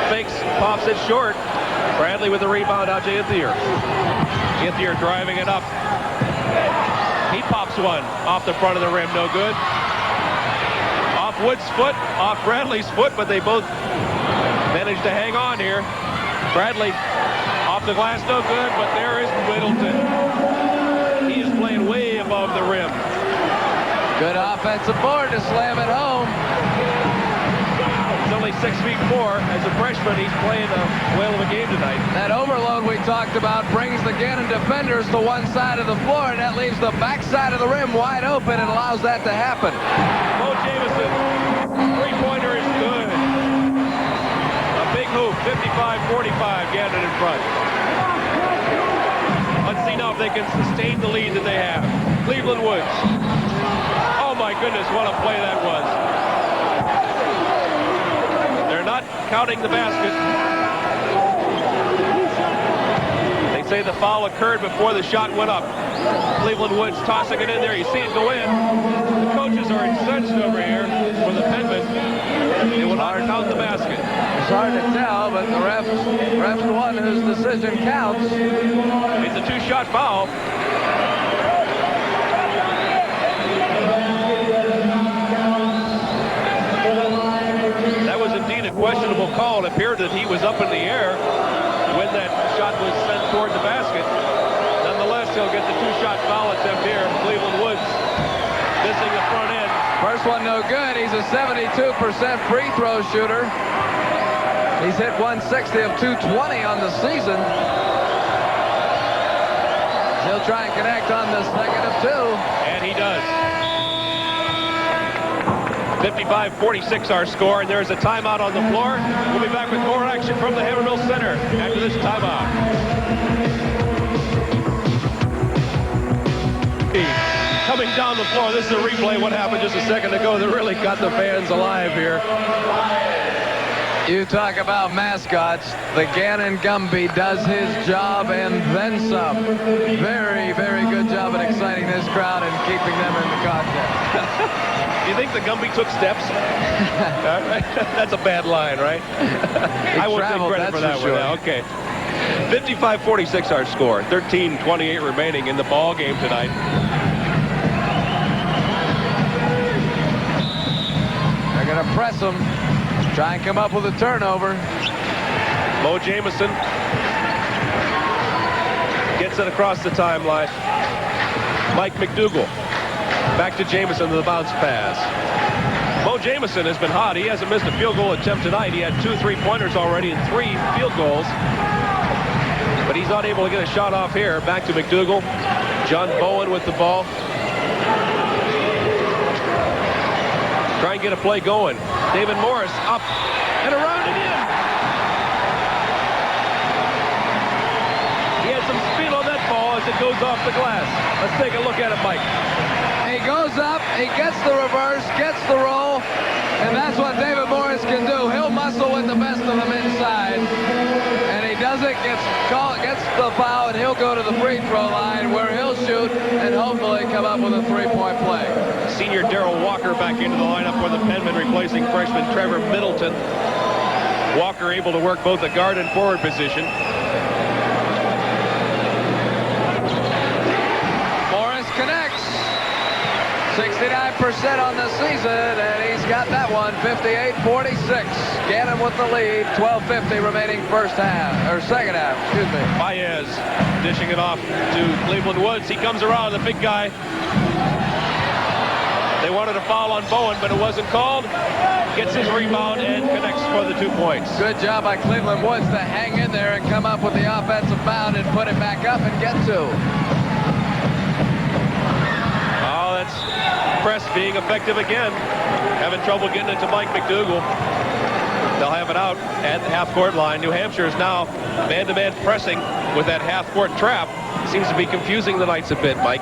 Fakes, pops it short. Bradley with the rebound out to Ithier. Ithier driving it up. He pops one off the front of the rim. No good. Off Wood's foot, off Bradley's foot, but they both managed to hang on here. Bradley off the glass, no good, but there is Middleton. He is playing way above the rim. Good offensive board to slam it home. He's only 6'4". As a freshman, he's playing a whale of a game tonight. That overload we talked about brings the Gannon defenders to one side of the floor, and that leaves the back side of the rim wide open and allows that to happen. Mo Jamison, three-pointer is good. A big hoop, 55-45, Gannon in front. Let's see now if they can sustain the lead that they have. Cleveland Woods. Oh my goodness, what a play that was. They're not counting the basket. They say the foul occurred before the shot went up. Cleveland Woods tossing it in there. You see it go in. The coaches are incensed over here for the Penman. They will not count the basket. It's hard to tell, but the ref's the one whose decision counts. It's a two-shot foul. That was indeed a questionable call. It appeared that he was up in the air when that shot was sent toward the basket. Nonetheless, he'll get the two-shot foul attempt here. Cleveland Woods missing the front end. First one no good. He's a 72% free throw shooter. He's hit 160 of 220 on the season. He'll try and connect on the second of two. And he does. 55-46 our score, and there's a timeout on the floor. We'll be back with more action from the Hammermill Center after this timeout. Coming down the floor, this is a replay. What happened just a second ago that really got the fans alive here. You talk about mascots. The Gannon Gumby does his job and then some. Very, very good job at exciting this crowd and keeping them in the contest. You think the Gumby took steps? That's a bad line, right? I won't take credit for that one now. Okay. 55-46 our score. 13:28 remaining in the ball game tonight. They're going to press them. Try and come up with a turnover. Mo Jamison gets it across the timeline. Mike McDougal. Back to Jamison to the bounce pass. Mo Jamison has been hot. He hasn't missed a field goal attempt tonight. He had 2 3-pointers already and 3 field goals. But he's not able to get a shot off here. Back to McDougal. John Bowen with the ball. Try and get a play going. David Morris up and around and in. He had some speed on that ball as it goes off the glass. Let's take a look at it, Mike. He goes up, he gets the reverse, gets the roll, and that's what David Morris can do. He'll muscle with the best of them inside, and he does it, gets the foul, and he'll go to the free throw line where he'll shoot and hopefully come up with a 3-point play. Senior Darrell Walker back into the lineup for the Penmen, replacing freshman Trevor Middleton. Walker able to work both the guard and forward position. Morris connects. 69% on the season, and he's got that one, 58-46. Gannon with the lead, 12:50 remaining second half, excuse me. Baez dishing it off to Cleveland Woods. He comes around, the big guy. They wanted a foul on Bowen, but it wasn't called. Gets his rebound and connects for the 2 points. Good job by Cleveland Woods to hang in there and come up with the offensive bound and put it back up and get to. Oh, that's press being effective again. Having trouble getting it to Mike McDougal. They'll have it out at the half-court line. New Hampshire is now man-to-man pressing with that half-court trap. Seems to be confusing the Knights a bit, Mike.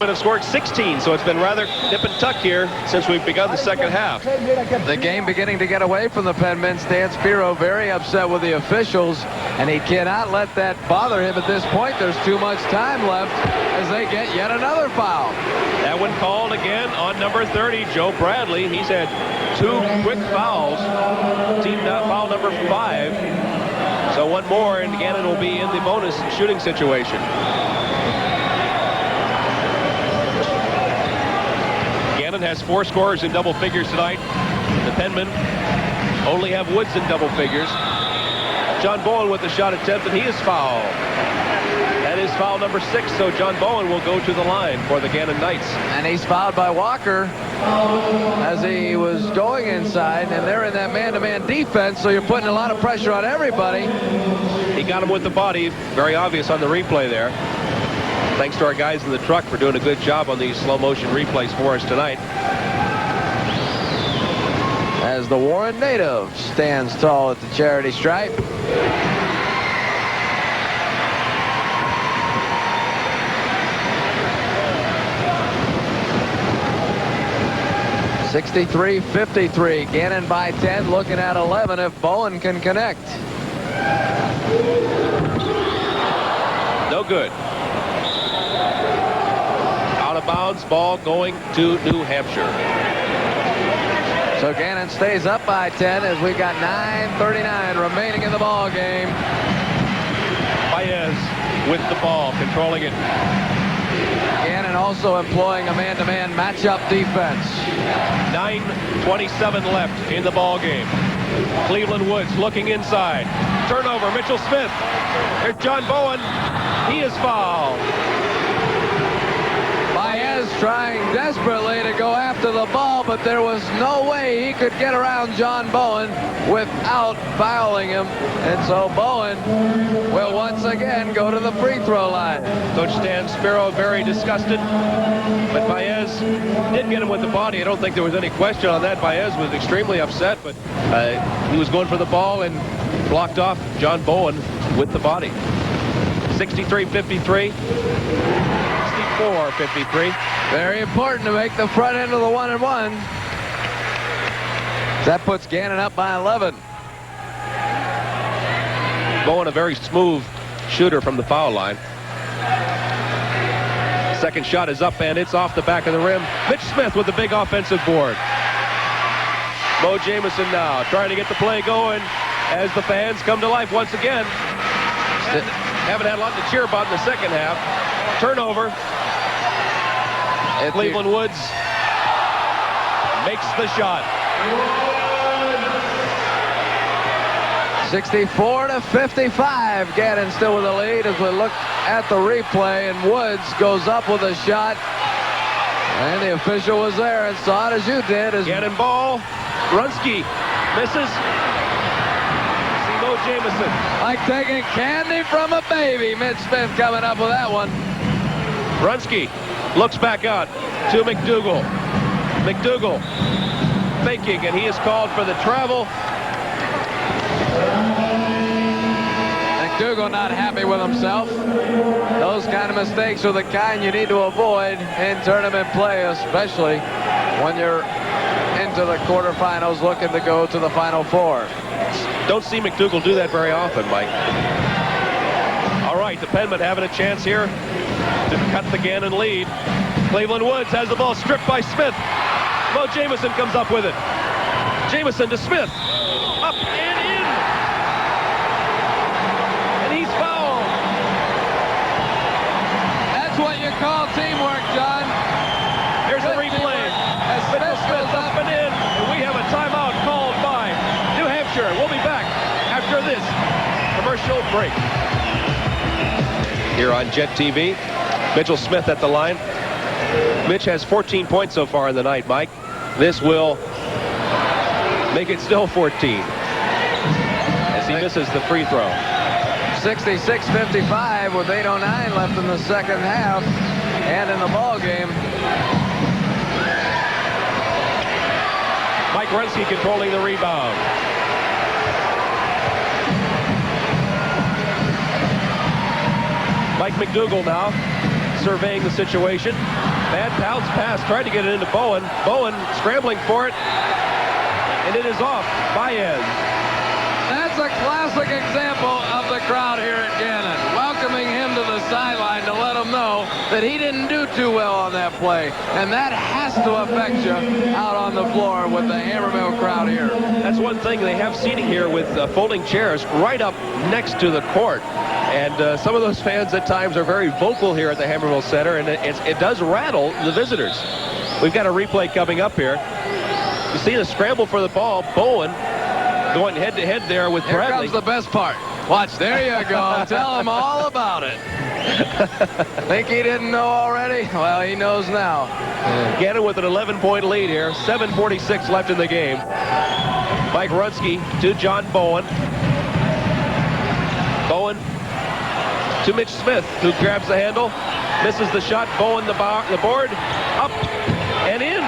have scored 16, so it's been rather nip and tuck here since we've begun the second half. The game beginning to get away from the Penmen. Stan Spiro very upset with the officials, and he cannot let that bother him at this point. There's too much time left as they get yet another foul. That one called again on number 30, Joe Bradley. He's had 2 quick fouls. Team foul number 5. So one more, and Gannon will be in the bonus shooting situation. Gannon has 4 scorers in double figures tonight. The Penmen only have Woods in double figures. John Bowen with the shot attempt, and he is fouled. That is foul number 6, so John Bowen will go to the line for the Gannon Knights. And he's fouled by Walker as he was going inside, and they're in that man-to-man defense, so you're putting a lot of pressure on everybody. He got him with the body, very obvious on the replay there. Thanks to our guys in the truck for doing a good job on these slow-motion replays for us tonight. As the Warren native stands tall at the charity stripe. (63-53). Gannon by 10, looking at 11 if Bowen can connect. No good. Out of bounds, ball going to New Hampshire. So Gannon stays up by 10 as we've got 9:39 remaining in the ball game. Baez with the ball, controlling it. Gannon also employing a man-to-man matchup defense. 9:27 left in the ball game. Cleveland Woods looking inside. Turnover, Mitchell Smith. There's John Bowen. He is fouled. Baez trying desperately to go after the ball, but there was no way he could get around John Bowen without fouling him. And so Bowen will once again go to the free throw line. Coach Stan Spiro very disgusted, but Baez did get him with the body. I don't think there was any question on that. Baez was extremely upset, but he was going for the ball and blocked off John Bowen with the body. 63-53. 64-53. Very important to make the front end of the 1-and-1. That puts Gannon up by 11. Bowen, a very smooth shooter from the foul line. Second shot is up, and it's off the back of the rim. Mitch Smith with the big offensive board. Mo Jamison now trying to get the play going as the fans come to life once again. Haven't had a lot to cheer about in the second half. Turnover. Cleveland Woods makes the shot. 64-55. Gannon still with the lead as we look at the replay, and Woods goes up with a shot. And the official was there and saw it as you did. Gannon ball. Runsky misses. Mo Jamison. Like taking candy from a baby. Mitch Smith coming up with that one. Runsky looks back out to McDougal. McDougal faking, and he is called for the travel. McDougal not happy with himself. Those kind of mistakes are the kind you need to avoid in tournament play, especially when you're into the quarterfinals looking to go to the Final Four. Don't see McDougal do that very often, Mike. All right, the Penmen having a chance here to cut the Gannon lead. Cleveland Woods has the ball stripped by Smith. Mo Jamison comes up with it. Jamison to Smith. Up and in. And he's fouled. That's what you call teamwork, John. Here's the replay. As Mitchell Smith up and in. And we have a timeout called by New Hampshire. We'll be back after this commercial break. Here on Jet TV, Mitchell Smith at the line. Mitch has 14 points so far in the night, Mike. This will make it still 14 as he misses the free throw. 66-55 with 8:09 left in the second half and in the ball game. Mike Runsky controlling the rebound. Mike McDougal now surveying the situation. Bad bounce pass, tried to get it into Bowen. Bowen scrambling for it, and it is off. Baez. That's a classic example of the crowd here at Gannon, welcoming him to the sideline to let him know that he didn't do too well on that play. And that has to affect you out on the floor with the Hammermill crowd here. That's one thing. They have seating here with folding chairs right up next to the court. And some of those fans at times are very vocal here at the Hammermill Center, and it does rattle the visitors. We've got a replay coming up here. You see the scramble for the ball. Bowen going head-to-head there with Bradley. Here comes the best part. Watch, there you go. Tell him all about it. Think he didn't know already? Well, he knows now. Gannon with an 11-point lead here. 7:46 left in the game. Mike Runsky to John Bowen. Bowen to Mitch Smith, who grabs the handle. Misses the shot. Bowen the board. Up and in.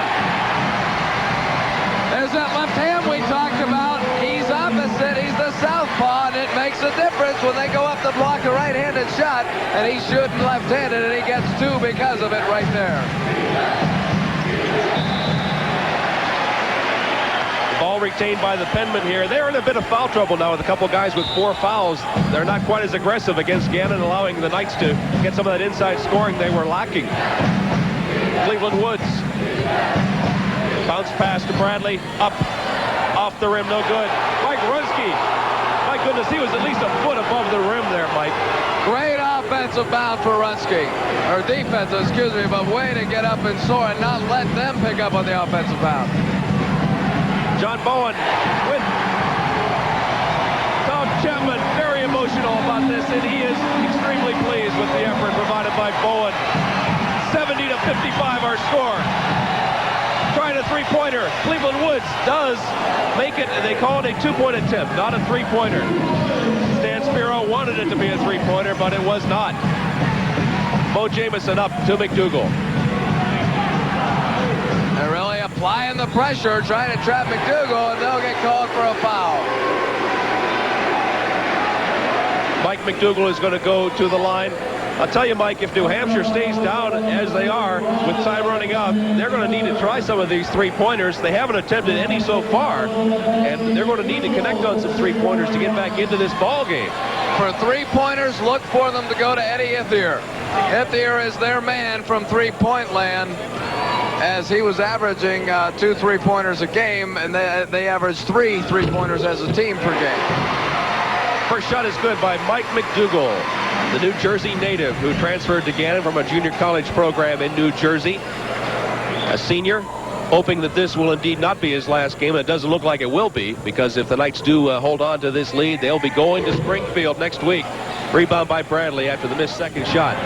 There's that left hand we talked about. He's opposite. He's the southpaw, and it makes a difference when they go up to block a right-handed shot, and he's shooting left-handed, and he gets two because of it right there. The ball retained by the Penmen here. They're in a bit of foul trouble now with a couple guys with 4 fouls. They're not quite as aggressive against Gannon, allowing the Knights to get some of that inside scoring they were lacking. Cleveland Woods. Bounce pass to Bradley. Up. Off the rim. No good. Mike Runsky. My goodness, he was at least a foot above the rim there, Mike. Great offensive bound for Runsky. Or defensive, excuse me, but way to get up and soar and not let them pick up on the offensive bound. John Bowen with Tom Chapman. Very emotional about this, and he is extremely pleased with the effort provided by Bowen. 70 to 55 our score. Trying a three-pointer. Cleveland Woods does make it. They call it a 2-point attempt, not a three-pointer. Stan Spiro wanted it to be a three-pointer, but it was not. Mo Jamison up to McDougal. They're really applying the pressure, trying to trap McDougal, and they'll get called for a foul. Mike McDougal is going to go to the line. I'll tell you, Mike, if New Hampshire stays down as they are with time running out, they're going to need to try some of these three-pointers. They haven't attempted any so far, and they're going to need to connect on some three-pointers to get back into this ball game. For three-pointers, look for them to go to Eddie Ithier. Ithier is their man from three-point land, as he was averaging 2 3-pointers a game, and they averaged 3 3-pointers as a team per game. First shot is good by Mike McDougal, the New Jersey native who transferred to Gannon from a junior college program in New Jersey. A senior, hoping that this will indeed not be his last game, and it doesn't look like it will be, because if the Knights do hold on to this lead, they'll be going to Springfield next week. Rebound by Bradley after the missed second shot.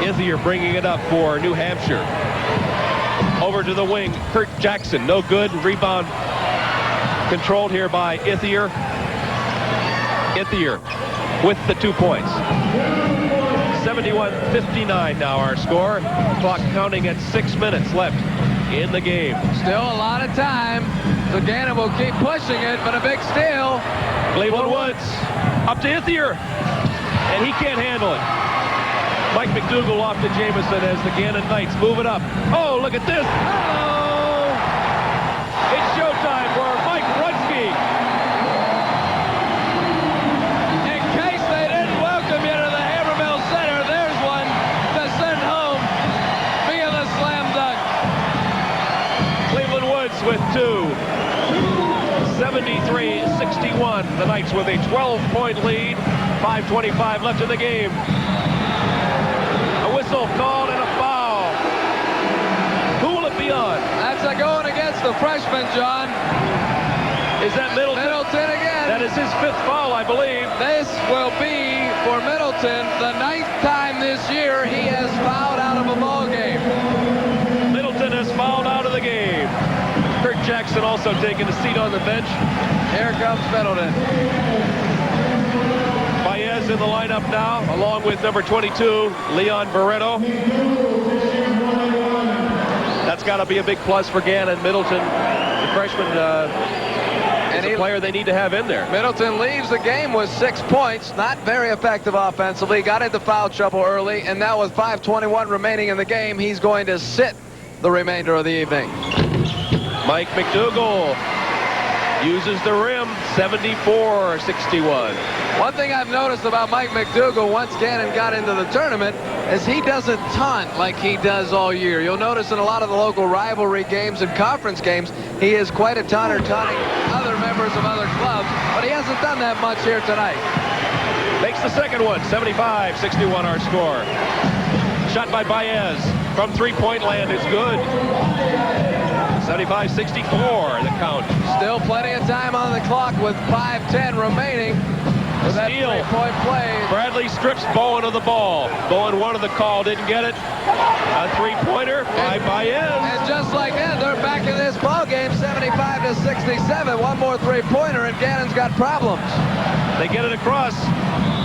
Ithier bringing it up for New Hampshire. Over to the wing, Kurt Jackson, no good. Rebound controlled here by Ithier. Ithier with the 2 points. 71-59 now our score. Clock counting at 6 minutes left in the game. Still a lot of time. So Gannon will keep pushing it, but a big steal. Cleveland Woods up to Ithier, and he can't handle it. Mike McDougal off to Jamison as the Gannon Knights move it up. Oh, look at this. Oh! It's showtime for Mike Runsky. In case they didn't welcome you to the Hammermill Center, there's one to send home via the slam dunk. Cleveland Woods with 2. 73-61. The Knights with a 12-point lead. 5:25 left in the game. A whistle called and a foul. Who will it be on? That's a going against the freshman, John. Is that Middleton? Middleton again. That is his 5th foul, I believe. This will be for Middleton the 9th time this year he has fouled out of a ball game. Middleton has fouled out of the game. Kurt Jackson also taking a seat on the bench. Here comes Middleton. Baez in the lineup now, along with number 22, Leon Barreto. That's got to be a big plus for Gannon. Middleton, the freshman, He's a player they need to have in there. Middleton leaves the game with 6 points. Not very effective offensively. Got into foul trouble early, and now with 5:21 remaining in the game, he's going to sit the remainder of the evening. Mike McDougal uses the rim, 74-61. One thing I've noticed about Mike McDougal once Gannon got into the tournament is he doesn't taunt like he does all year. You'll notice in a lot of the local rivalry games and conference games, he is quite a taunter, taunting other members of other clubs, but he hasn't done that much here tonight. Makes the second one, 75-61 our score. Shot by Baez from three-point land is good. 75-64 the count. Still plenty of time on the clock with 5:10 remaining. With that three-point play. Bradley strips Bowen of the ball. Bowen wanted the call, didn't get it. A three-pointer by Baez. And just like that, they're back in this ball game, 75-67. One more three-pointer, and Gannon's got problems. They get it across,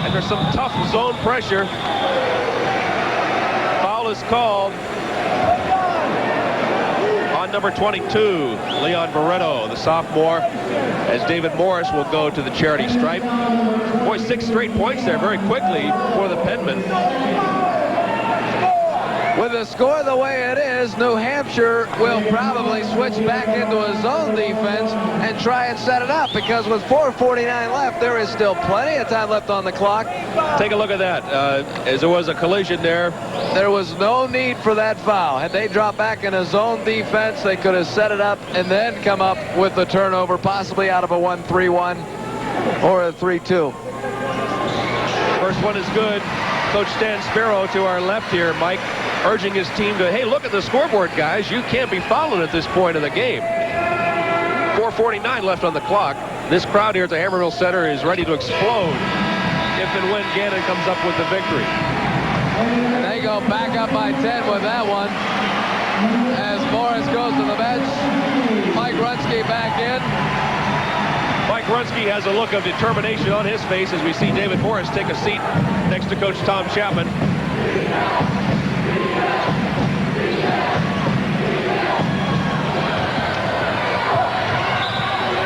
and there's some tough zone pressure. Foul is called on number 22, Leon Barreto, the sophomore, as David Morris will go to the charity stripe. Boy, 6 straight points there very quickly for the Penmen. With the score the way it is, New Hampshire will probably switch back into a zone defense and try and set it up, because with 4:49 left, there is still plenty of time left on the clock. Take a look at that. As there was a collision there. There was no need for that foul. Had they dropped back in a zone defense, they could have set it up and then come up with the turnover, possibly out of a 1-3-1 or a 3-2. First one is good. Coach Stan Sparrow to our left here, Mike, urging his team to, hey, look at the scoreboard, guys. You can't be fouling at this point of the game. 4:49 left on the clock. This crowd here at the Hammermill Center is ready to explode if and when Gannon comes up with the victory. And they go back up by 10 with that one. As Morris goes to the bench, Mike Runsky back in. Mike Runsky has a look of determination on his face as we see David Morris take a seat next to Coach Tom Chapman.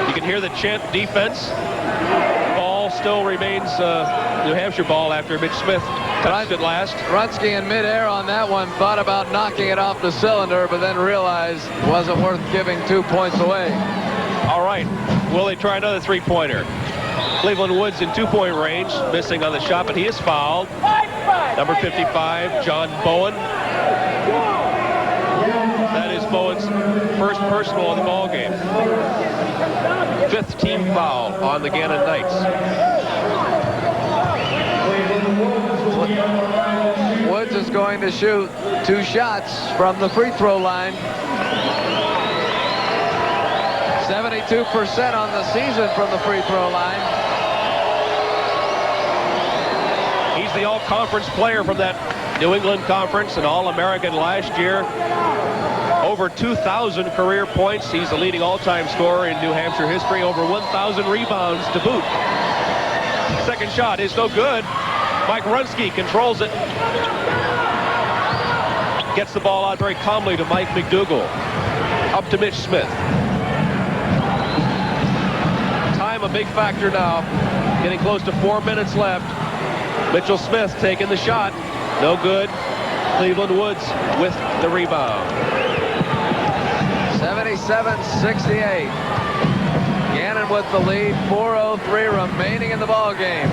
You can hear the chant defense. Ball still remains New Hampshire ball after Mitch Smith touched it last. Runsky in midair on that one thought about knocking it off the cylinder, but then realized it wasn't worth giving 2 points away. All right. Will they try another three-pointer? Cleveland Woods in 2-point range, missing on the shot, but he is fouled. Number 55, John Bowen. That is Bowen's first personal in the ball game. 5th team foul on the Gannon Knights. Woods is going to shoot 2 shots from the free throw line. 72% on the season from the free throw line. He's the all-conference player from that New England Conference, an All-American last year. Over 2,000 career points. He's the leading all-time scorer in New Hampshire history. Over 1,000 rebounds to boot. Second shot is no good. Mike Runsky controls it. Gets the ball out very calmly to Mike McDougal. Up to Mitch Smith. Time a big factor now. Getting close to 4 minutes left. Mitchell Smith taking the shot. No good. Cleveland Woods with the rebound. 77-68. Gannon with the lead. 4:03 remaining in the ball game.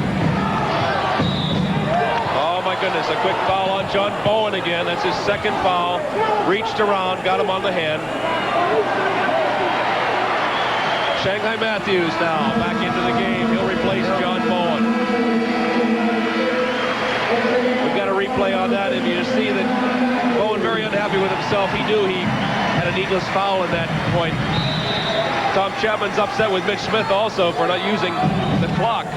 Oh my goodness, a quick foul on John Bowen again. That's his second foul. Reached around, got him on the head. Shanghai Matthews now back into the game. He'll replace John Bowen. We've got a replay on that, and you just see that Bowen very unhappy with himself. He knew he had a needless foul in that point. Tom Chapman's upset with Mitch Smith also for not using the clock.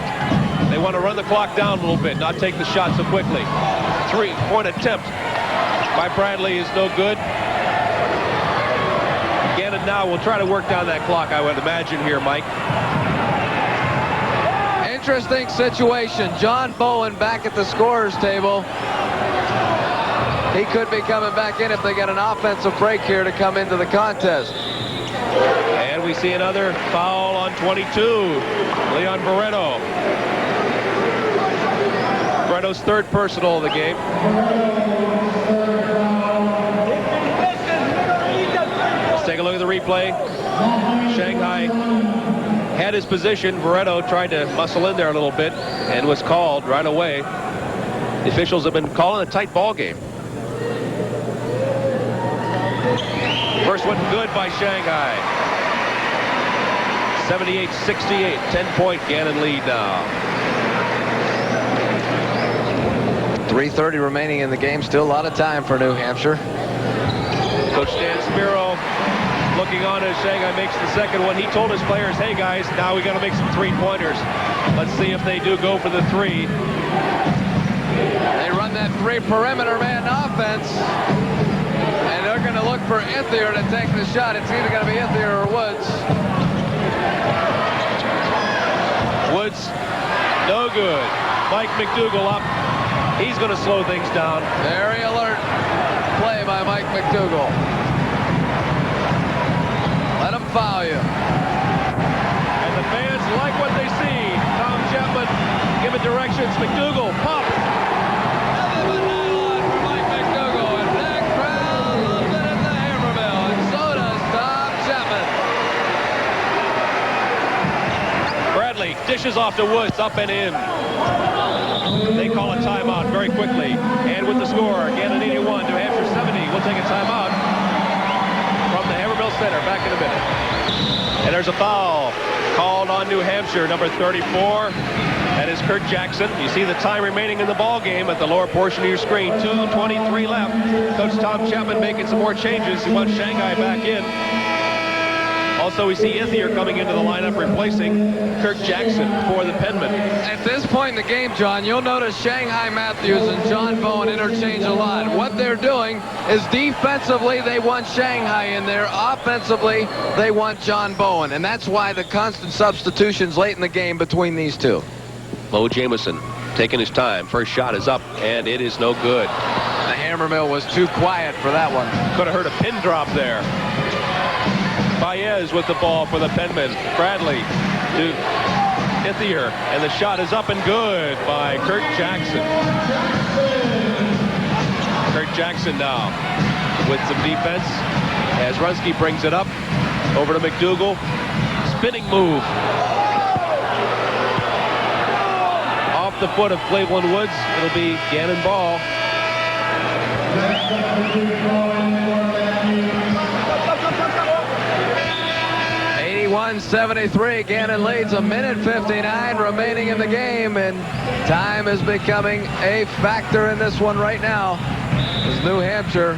They want to run the clock down a little bit, not take the shot so quickly. 3-point attempt by Bradley is no good. Gannon now will try to work down that clock, I would imagine here, Mike. Interesting situation. John Bowen back at the scorer's table. He could be coming back in if they get an offensive break here to come into the contest. And And we see another foul on 22. Leon Barreto. Barreto's third personal of the game. Let's take a look at the replay. Shanghai had his position. Barreto tried to muscle in there a little bit and was called right away. The officials have been calling a tight ball game. First one good by Shanghai. 78-68, 10-point Gannon lead now. 3:30 remaining in the game. Still a lot of time for New Hampshire. Coach Dan Spiro looking on as Shanghai makes the second one. He told his players, hey guys, now we got to make some three-pointers. Let's see if they do go for the three. They run that three perimeter man offense. And they're going to look for Ithier to take the shot. It's either going to be Ithier or Woods. Woods, no good. Mike McDougal up. He's going to slow things down. Very alert play by Mike McDougal. Let him foul you. And the fans like what they see. Tom Chapman giving directions. McDougal, pop. Nothing but nylon for Mike McDougal. And that crowd loves it at the Hammermill. And so does Tom Chapman. Bradley dishes off to Woods, up and in. They call a timeout very quickly. And with the score, Gannon 81, New Hampshire 70. We'll take a timeout from the Hammermill Center. Back in a minute. And there's a foul called on New Hampshire, number 34. That is Kurt Jackson. You see the time remaining in the ball game at the lower portion of your screen. 2:23 left. Coach Tom Chapman making some more changes. He wants Shanghai back in. Also, we see Ithier coming into the lineup, replacing Kirk Jackson for the Penman. At this point in the game, John, you'll notice Shanghai Matthews and John Bowen interchange a lot. What they're doing is defensively, they want Shanghai in there. Offensively, they want John Bowen. And that's why the constant substitutions late in the game between these two. Mo Jamison taking his time. First shot is up, and it is no good. The Hammermill was too quiet for that one. Could have heard a pin drop there. Baez with the ball for the Penman. Bradley to Ithier, and the shot is up and good by Kurt Jackson. Kurt Jackson now with some defense as Runsky brings it up over to McDougal. Spinning move. Off the foot of Cleveland Woods. It'll be Gannon ball. 81-73. Gannon leads. A minute 59 remaining in the game, and time is becoming a factor in this one right now. As New Hampshire.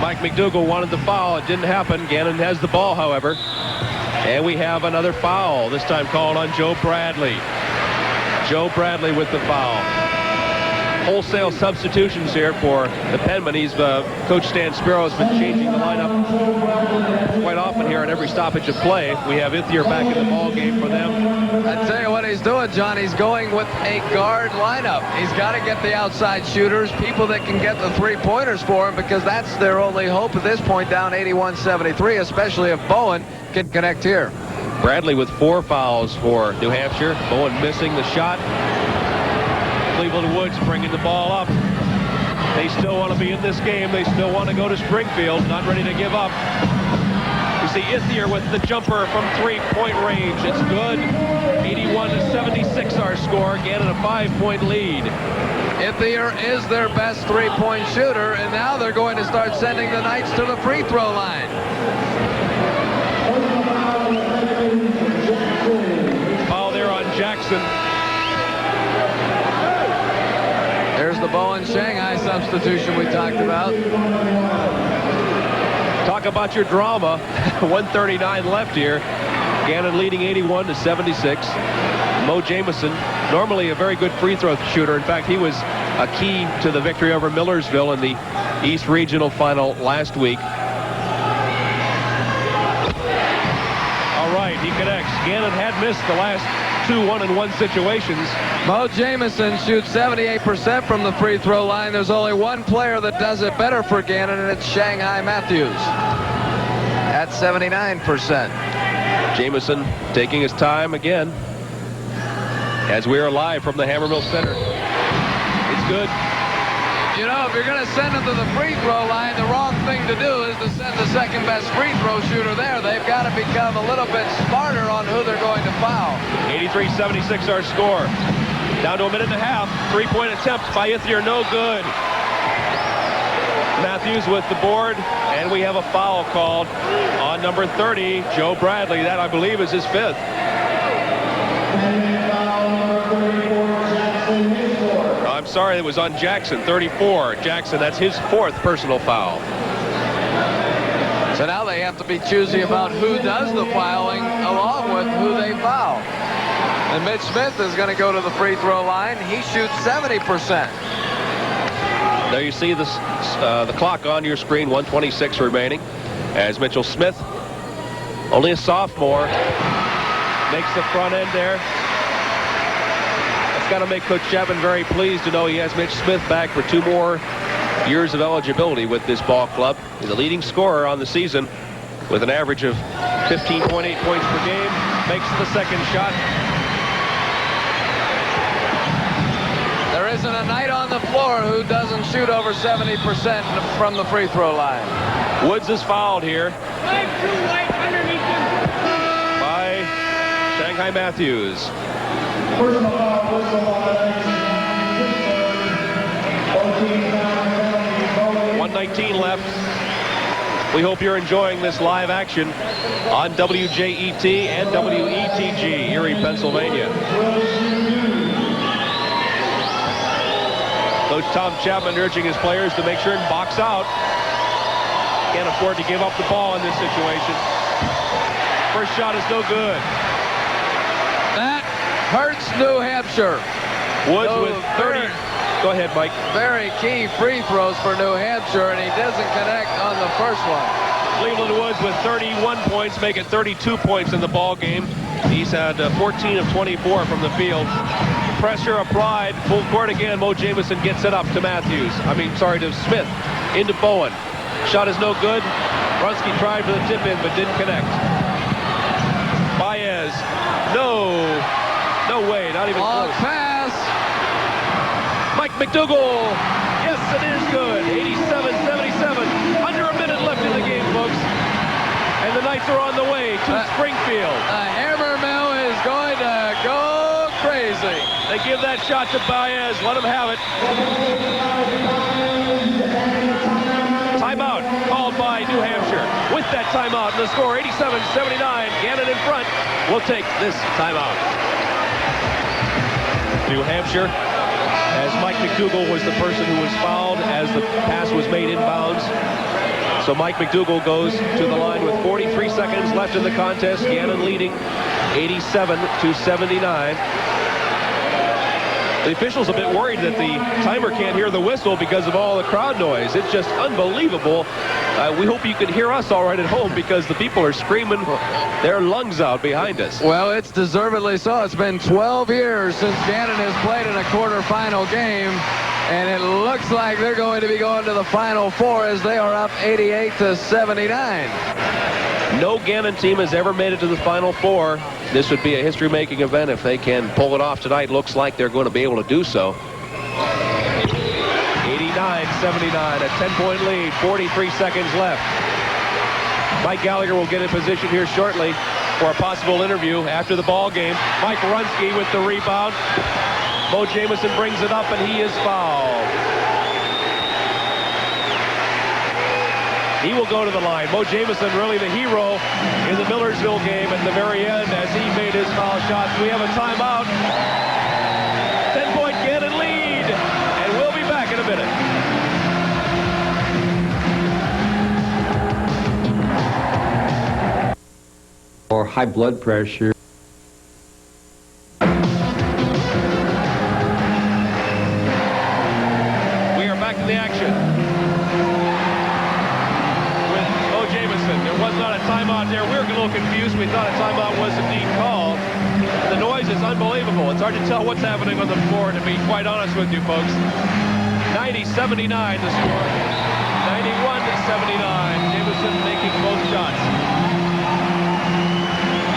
Mike McDougal wanted the foul. It didn't happen. Gannon has the ball, however. And we have another foul, this time called on Joe Bradley. Joe Bradley with the foul. Wholesale substitutions here for the Penman. Coach Stan Spiro has been changing the lineup quite often here at every stoppage of play. We have Ithier back in the ball game for them. I tell you what he's doing, John. He's going with a guard lineup. He's got to get the outside shooters, people that can get the three-pointers for him, because that's their only hope at this point, down 81-73, especially if Bowen can connect here. Bradley with 4 fouls for New Hampshire. Bowen missing the shot. Cleveland Woods bringing the ball up. They still want to be in this game. They still want to go to Springfield. Not ready to give up. You see Ithier with the jumper from three-point range. It's good. 81-76 our score. Gannon a 5-point lead. Ithier is their best three-point shooter, and now they're going to start sending the Knights to the free throw line. Foul there on Jackson. There's the Bowen-Shanghai substitution we talked about. Talk about your drama. 1:39 left here. Gannon leading 81-76. Mo Jamison, normally a very good free throw shooter. In fact, he was a key to the victory over Millersville in the East Regional Final last week. All right, he connects. Gannon had missed the last 2 1-and-1 situations. Mo Jamison shoots 78% from the free throw line. There's only one player that does it better for Gannon, and it's Shanghai Matthews. at 79%. Jamison taking his time again as we are live from the Hammermill Center. It's good. You know, if you're going to send them to the free throw line, the wrong thing to do is to send the second best free throw shooter there. They've got to become a little bit smarter on who they're going to foul. 83-76 our score. Down to a minute and a half. Three-point attempt by Ithier, no good. Matthews with the board, and we have a foul called on number 30, Joe Bradley. That, I believe, is his fifth. I'm sorry, it was on Jackson, 34. Jackson, that's his fourth personal foul. So now they have to be choosy about who does the fouling along with who they foul. And Mitch Smith is going to go to the free throw line. He shoots 70%. There you see this, the clock on your screen, 1:26 remaining. As Mitchell Smith, only a sophomore, makes the front end there. It's got to make Coach Chapman very pleased to know he has Mitch Smith back for 2 more years of eligibility with this ball club. He's the leading scorer on the season with an average of 15.8 points per game. Makes the second shot. There isn't a night on the floor who doesn't shoot over 70% from the free throw line. Woods is fouled here by Shanghai Matthews. 1:19 left. We hope you're enjoying this live action on WJET and WETG, Erie, Pennsylvania. Coach Tom Chapman urging his players to make sure and box out. Can't afford to give up the ball in this situation. First shot is no good. That hurts New Hampshire. Woods with 30. Go ahead, Mike. Very key free throws for New Hampshire, and he doesn't connect on the first one. Cleveland Woods with 31 points, make it 32 points in the ball game. He's had 14 of 24 from the field. Pressure applied, full court again. Mo Jamison gets it up to Matthews. To Smith. Into Bowen. Shot is no good. Brunsky tried for the tip in, but didn't connect. Baez. No way, not even Long close. pass. Mike McDougall. Yes, it is good. 87-77. Under a minute left in the game, folks. And the Knights are on the way to Springfield. Hammermill is going to go crazy. They give that shot to Baez. Let him have it. Timeout called by New Hampshire. With that timeout, the score 87-79. Gannon in front will take this timeout. New Hampshire, as Mike McDougall was the person who was fouled as the pass was made inbounds. So Mike McDougall goes to the line with 43 seconds left in the contest. Gannon leading 87-79. The official's a bit worried that the timer can't hear the whistle because of all the crowd noise. It's just unbelievable. We hope you can hear us all right at home because the people are screaming their lungs out behind us. Well, it's deservedly so. It's been 12 years since Gannon has played in a quarterfinal game, and it looks like they're going to be going to the Final Four as they are up 88-79. No Gannon team has ever made it to the Final Four. This would be a history-making event if they can pull it off tonight. Looks like they're going to be able to do so. 89-79, a 10-point lead, 43 seconds left. Mike Gallagher will get in position here shortly for a possible interview after the ball game. Mike Runsky with the rebound. Mo Jamison brings it up, and he is fouled. He will go to the line. Mo Jamison really the hero in the Millersville game at the very end as he made his foul shots. We have a timeout. 10-point Gannon lead. And we'll be back in a minute. Or high blood pressure. We are back in the action. There was not a timeout there. We were a little confused. We thought a timeout was indeed called. The noise is unbelievable. It's hard to tell what's happening on the floor, to be quite honest with you folks. 90-79 the score. 91-79. Jamison making both shots.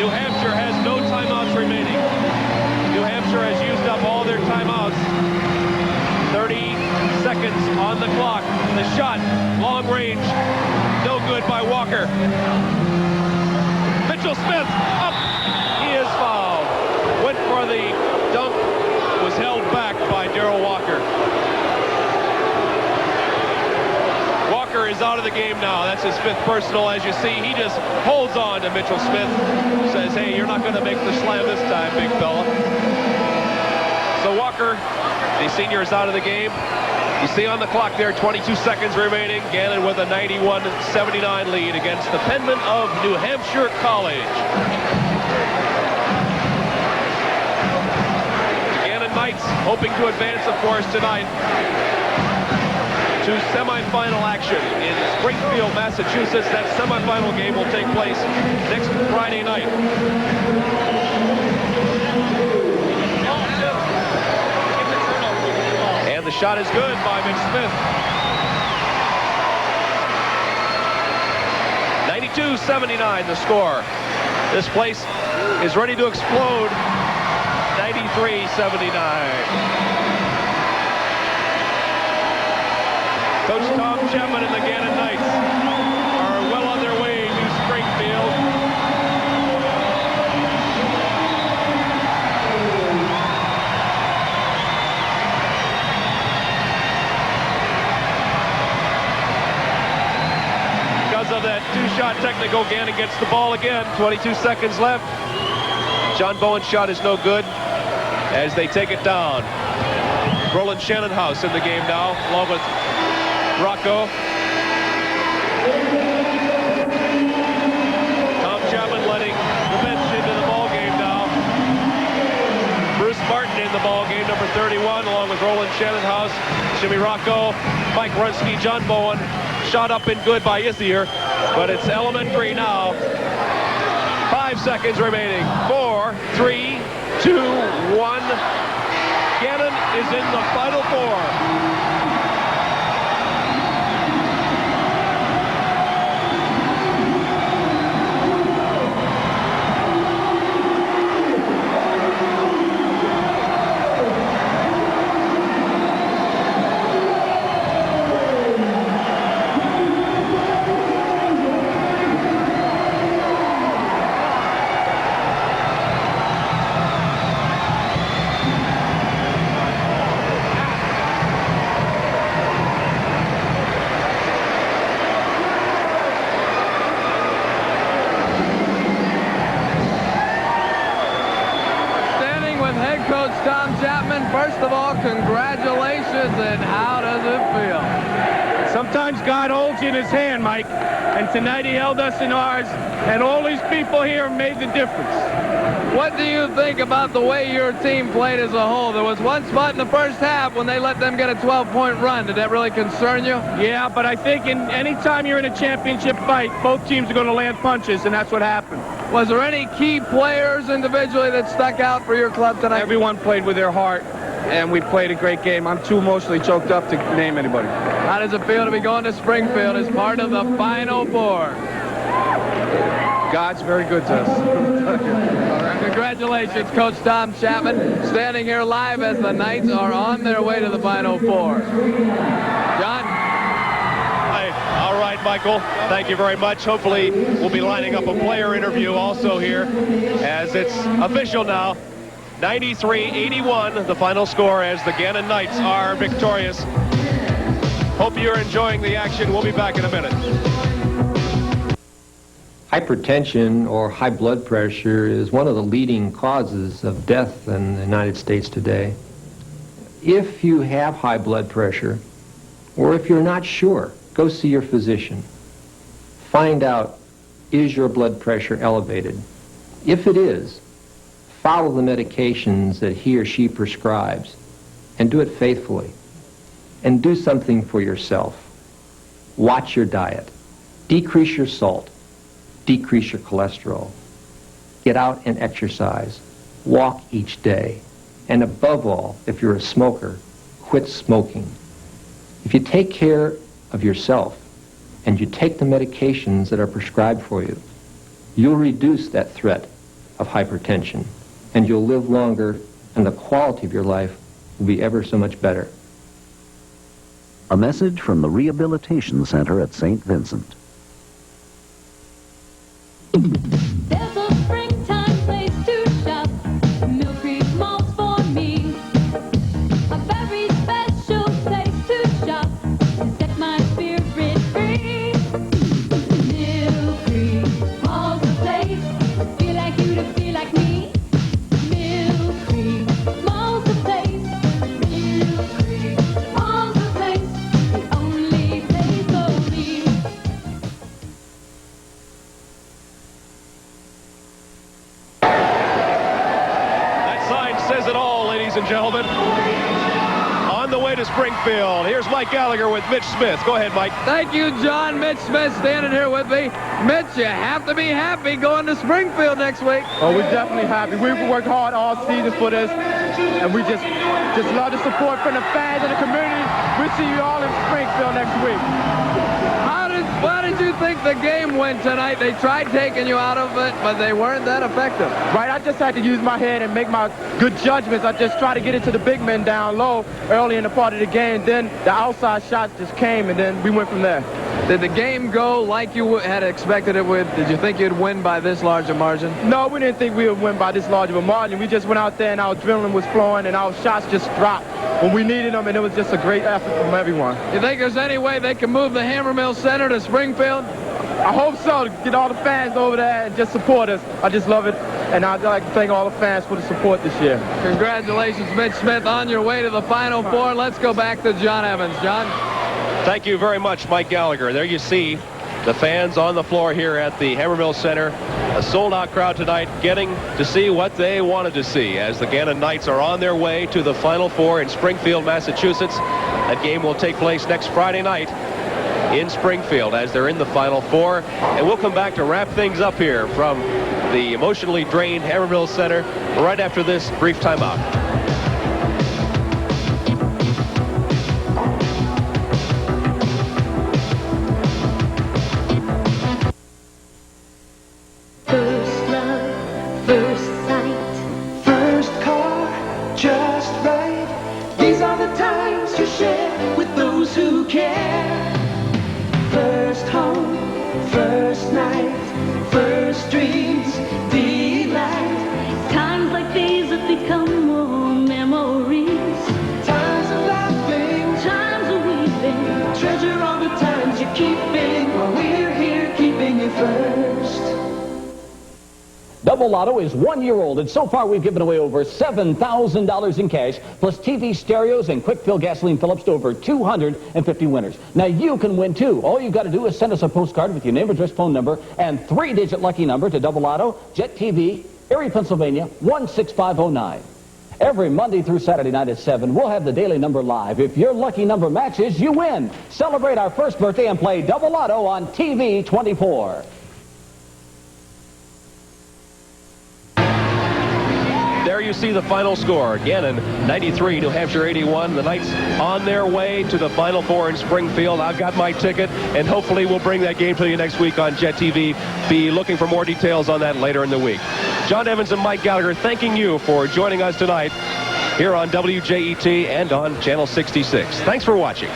New Hampshire has no timeouts remaining. New Hampshire has used up all their timeouts. 30 seconds on the clock. The shot, long range, no good by Walker. Mitchell Smith, up. He is fouled. Went for the dunk, was held back by Darrell Walker. Walker is out of the game now. That's his 5th personal. As you see, he just holds on to Mitchell Smith. Says, hey, you're not going to make the slam this time, big fella. So Walker, the senior, is out of the game. You see on the clock there, 22 seconds remaining. Gannon with a 91-79 lead against the Penmen of New Hampshire College. Gannon Knights hoping to advance, of course, tonight to semifinal action in Springfield, Massachusetts. That semifinal game will take place next Friday night. And the shot is good by Mitch Smith. 92-79 the score. This place is ready to explode. 93-79. Coach Tom Chapman and the Gannon Knights are well on their way to Springfield. Because of that 2-shot technical, Gannon gets the ball again. 22 seconds left. John Bowen's shot is no good as they take it down. Roland Shannonhouse in the game now, along with Rocco. Tom Chapman letting the bench into the ball game now. Bruce Martin in the ball game, number 31, along with Roland Shannonhouse, Jimmy Rocco, Mike Runsky, John Bowen. Shot up and good by Ithier, but it's elementary now. 5 seconds remaining. 4, 3, 2, 1. Gannon is in the Final Four. First of all, congratulations, and how does it feel? Sometimes God holds you in his hand, Mike, and tonight he held us in ours, and all these people here made the difference. What do you think about the way your team played as a whole? There was one spot in the first half when they let them get a 12-point run. Did that really concern you? Yeah, but I think any time you're in a championship fight, both teams are going to land punches, and that's what happened. Was there any key players individually that stuck out for your club tonight? Everyone played with their heart, and we played a great game. I'm too emotionally choked up to name anybody. How does it feel to be going to Springfield as part of the Final Four? God's very good to us. Congratulations, Coach Tom Chapman, standing here live as the Knights are on their way to the Final Four. John? All right, Michael. Thank you very much. Hopefully, we'll be lining up a player interview also here as it's official now. 93-81, the final score as the Gannon Knights are victorious. Hope you're enjoying the action. We'll be back in a minute. Hypertension or high blood pressure is one of the leading causes of death in the United States today. If you have high blood pressure, or if you're not sure, go see your physician. Find out, is your blood pressure elevated? If it is, follow the medications that he or she prescribes and do it faithfully. And do something for yourself. Watch your diet. Decrease your salt. Decrease your cholesterol. Get out and exercise. Walk each day. And above all, if you're a smoker, quit smoking. If you take care of yourself and you take the medications that are prescribed for you, you'll reduce that threat of hypertension, and you'll live longer, and the quality of your life will be ever so much better. A message from the Rehabilitation Center at St. Vincent. There's a springtime place to shop. Mill Creek Mall's for me. A very special place to shop. Set my spirit free. Mill Creek Mall's a place. Feel like you to feel like me. Mill Creek Mall's a place. Mill Creek Mall's a place. The only place for me. Says it all, ladies and gentlemen. On the way to Springfield, here's Mike Gallagher with Mitch Smith. Go ahead, Mike. Thank you, John. Mitch Smith standing here with me. Mitch, you have to be happy going to Springfield next week. Oh, we're definitely happy. We've worked hard all season for this, and we just love the support from the fans and the community. We'll see you all in Springfield next week. Why did you think the game went tonight? They tried taking you out of it, but they weren't that effective. Right, I just had to use my head and make my good judgments. I just tried to get it to the big men down low early in the part of the game. Then the outside shots just came, and then we went from there. Did the game go like you had expected it would? Did you think you'd win by this large a margin? No, we didn't think we would win by this large of a margin. We just went out there and our adrenaline was flowing and our shots just dropped when we needed them, and it was just a great effort from everyone. You think there's any way they can move the Hammermill Center to Springfield? I hope so, to get all the fans over there and just support us. I just love it, and I'd like to thank all the fans for the support this year. Congratulations, Mitch Smith, on your way to the Final Four. Let's go back to John Evans. John? Thank you very much, Mike Gallagher. There you see the fans on the floor here at the Hammermill Center. A sold-out crowd tonight getting to see what they wanted to see as the Gannon Knights are on their way to the Final Four in Springfield, Massachusetts. That game will take place next Friday night in Springfield as they're in the Final Four. And we'll come back to wrap things up here from the emotionally drained Hammermill Center right after this brief timeout. First love, first sight, first car, just right. These are the times you share with those who care. First home, first night, first dreams, delight. Times like these have become more memories. Times of laughing, times of weeping. Treasure all the times you're keeping while we're here keeping you first. Double Lotto is 1 year old, and so far we've given away over $7,000 in cash, plus TV stereos and quick-fill gasoline fill-ups to over 250 winners. Now you can win too. All you've got to do is send us a postcard with your name, address, phone number, and 3-digit lucky number to Double Lotto, Jet TV, Erie, Pennsylvania, 16509. Every Monday through Saturday night at 7, we'll have the daily number live. If your lucky number matches, you win. Celebrate our first birthday and play Double Lotto on TV 24. There you see the final score. Gannon 93, New Hampshire 81. The Knights on their way to the Final Four in Springfield. I've got my ticket, and hopefully we'll bring that game to you next week on Jet TV. Be looking for more details on that later in the week. John Evans and Mike Gallagher, thanking you for joining us tonight here on WJET and on Channel 66. Thanks for watching.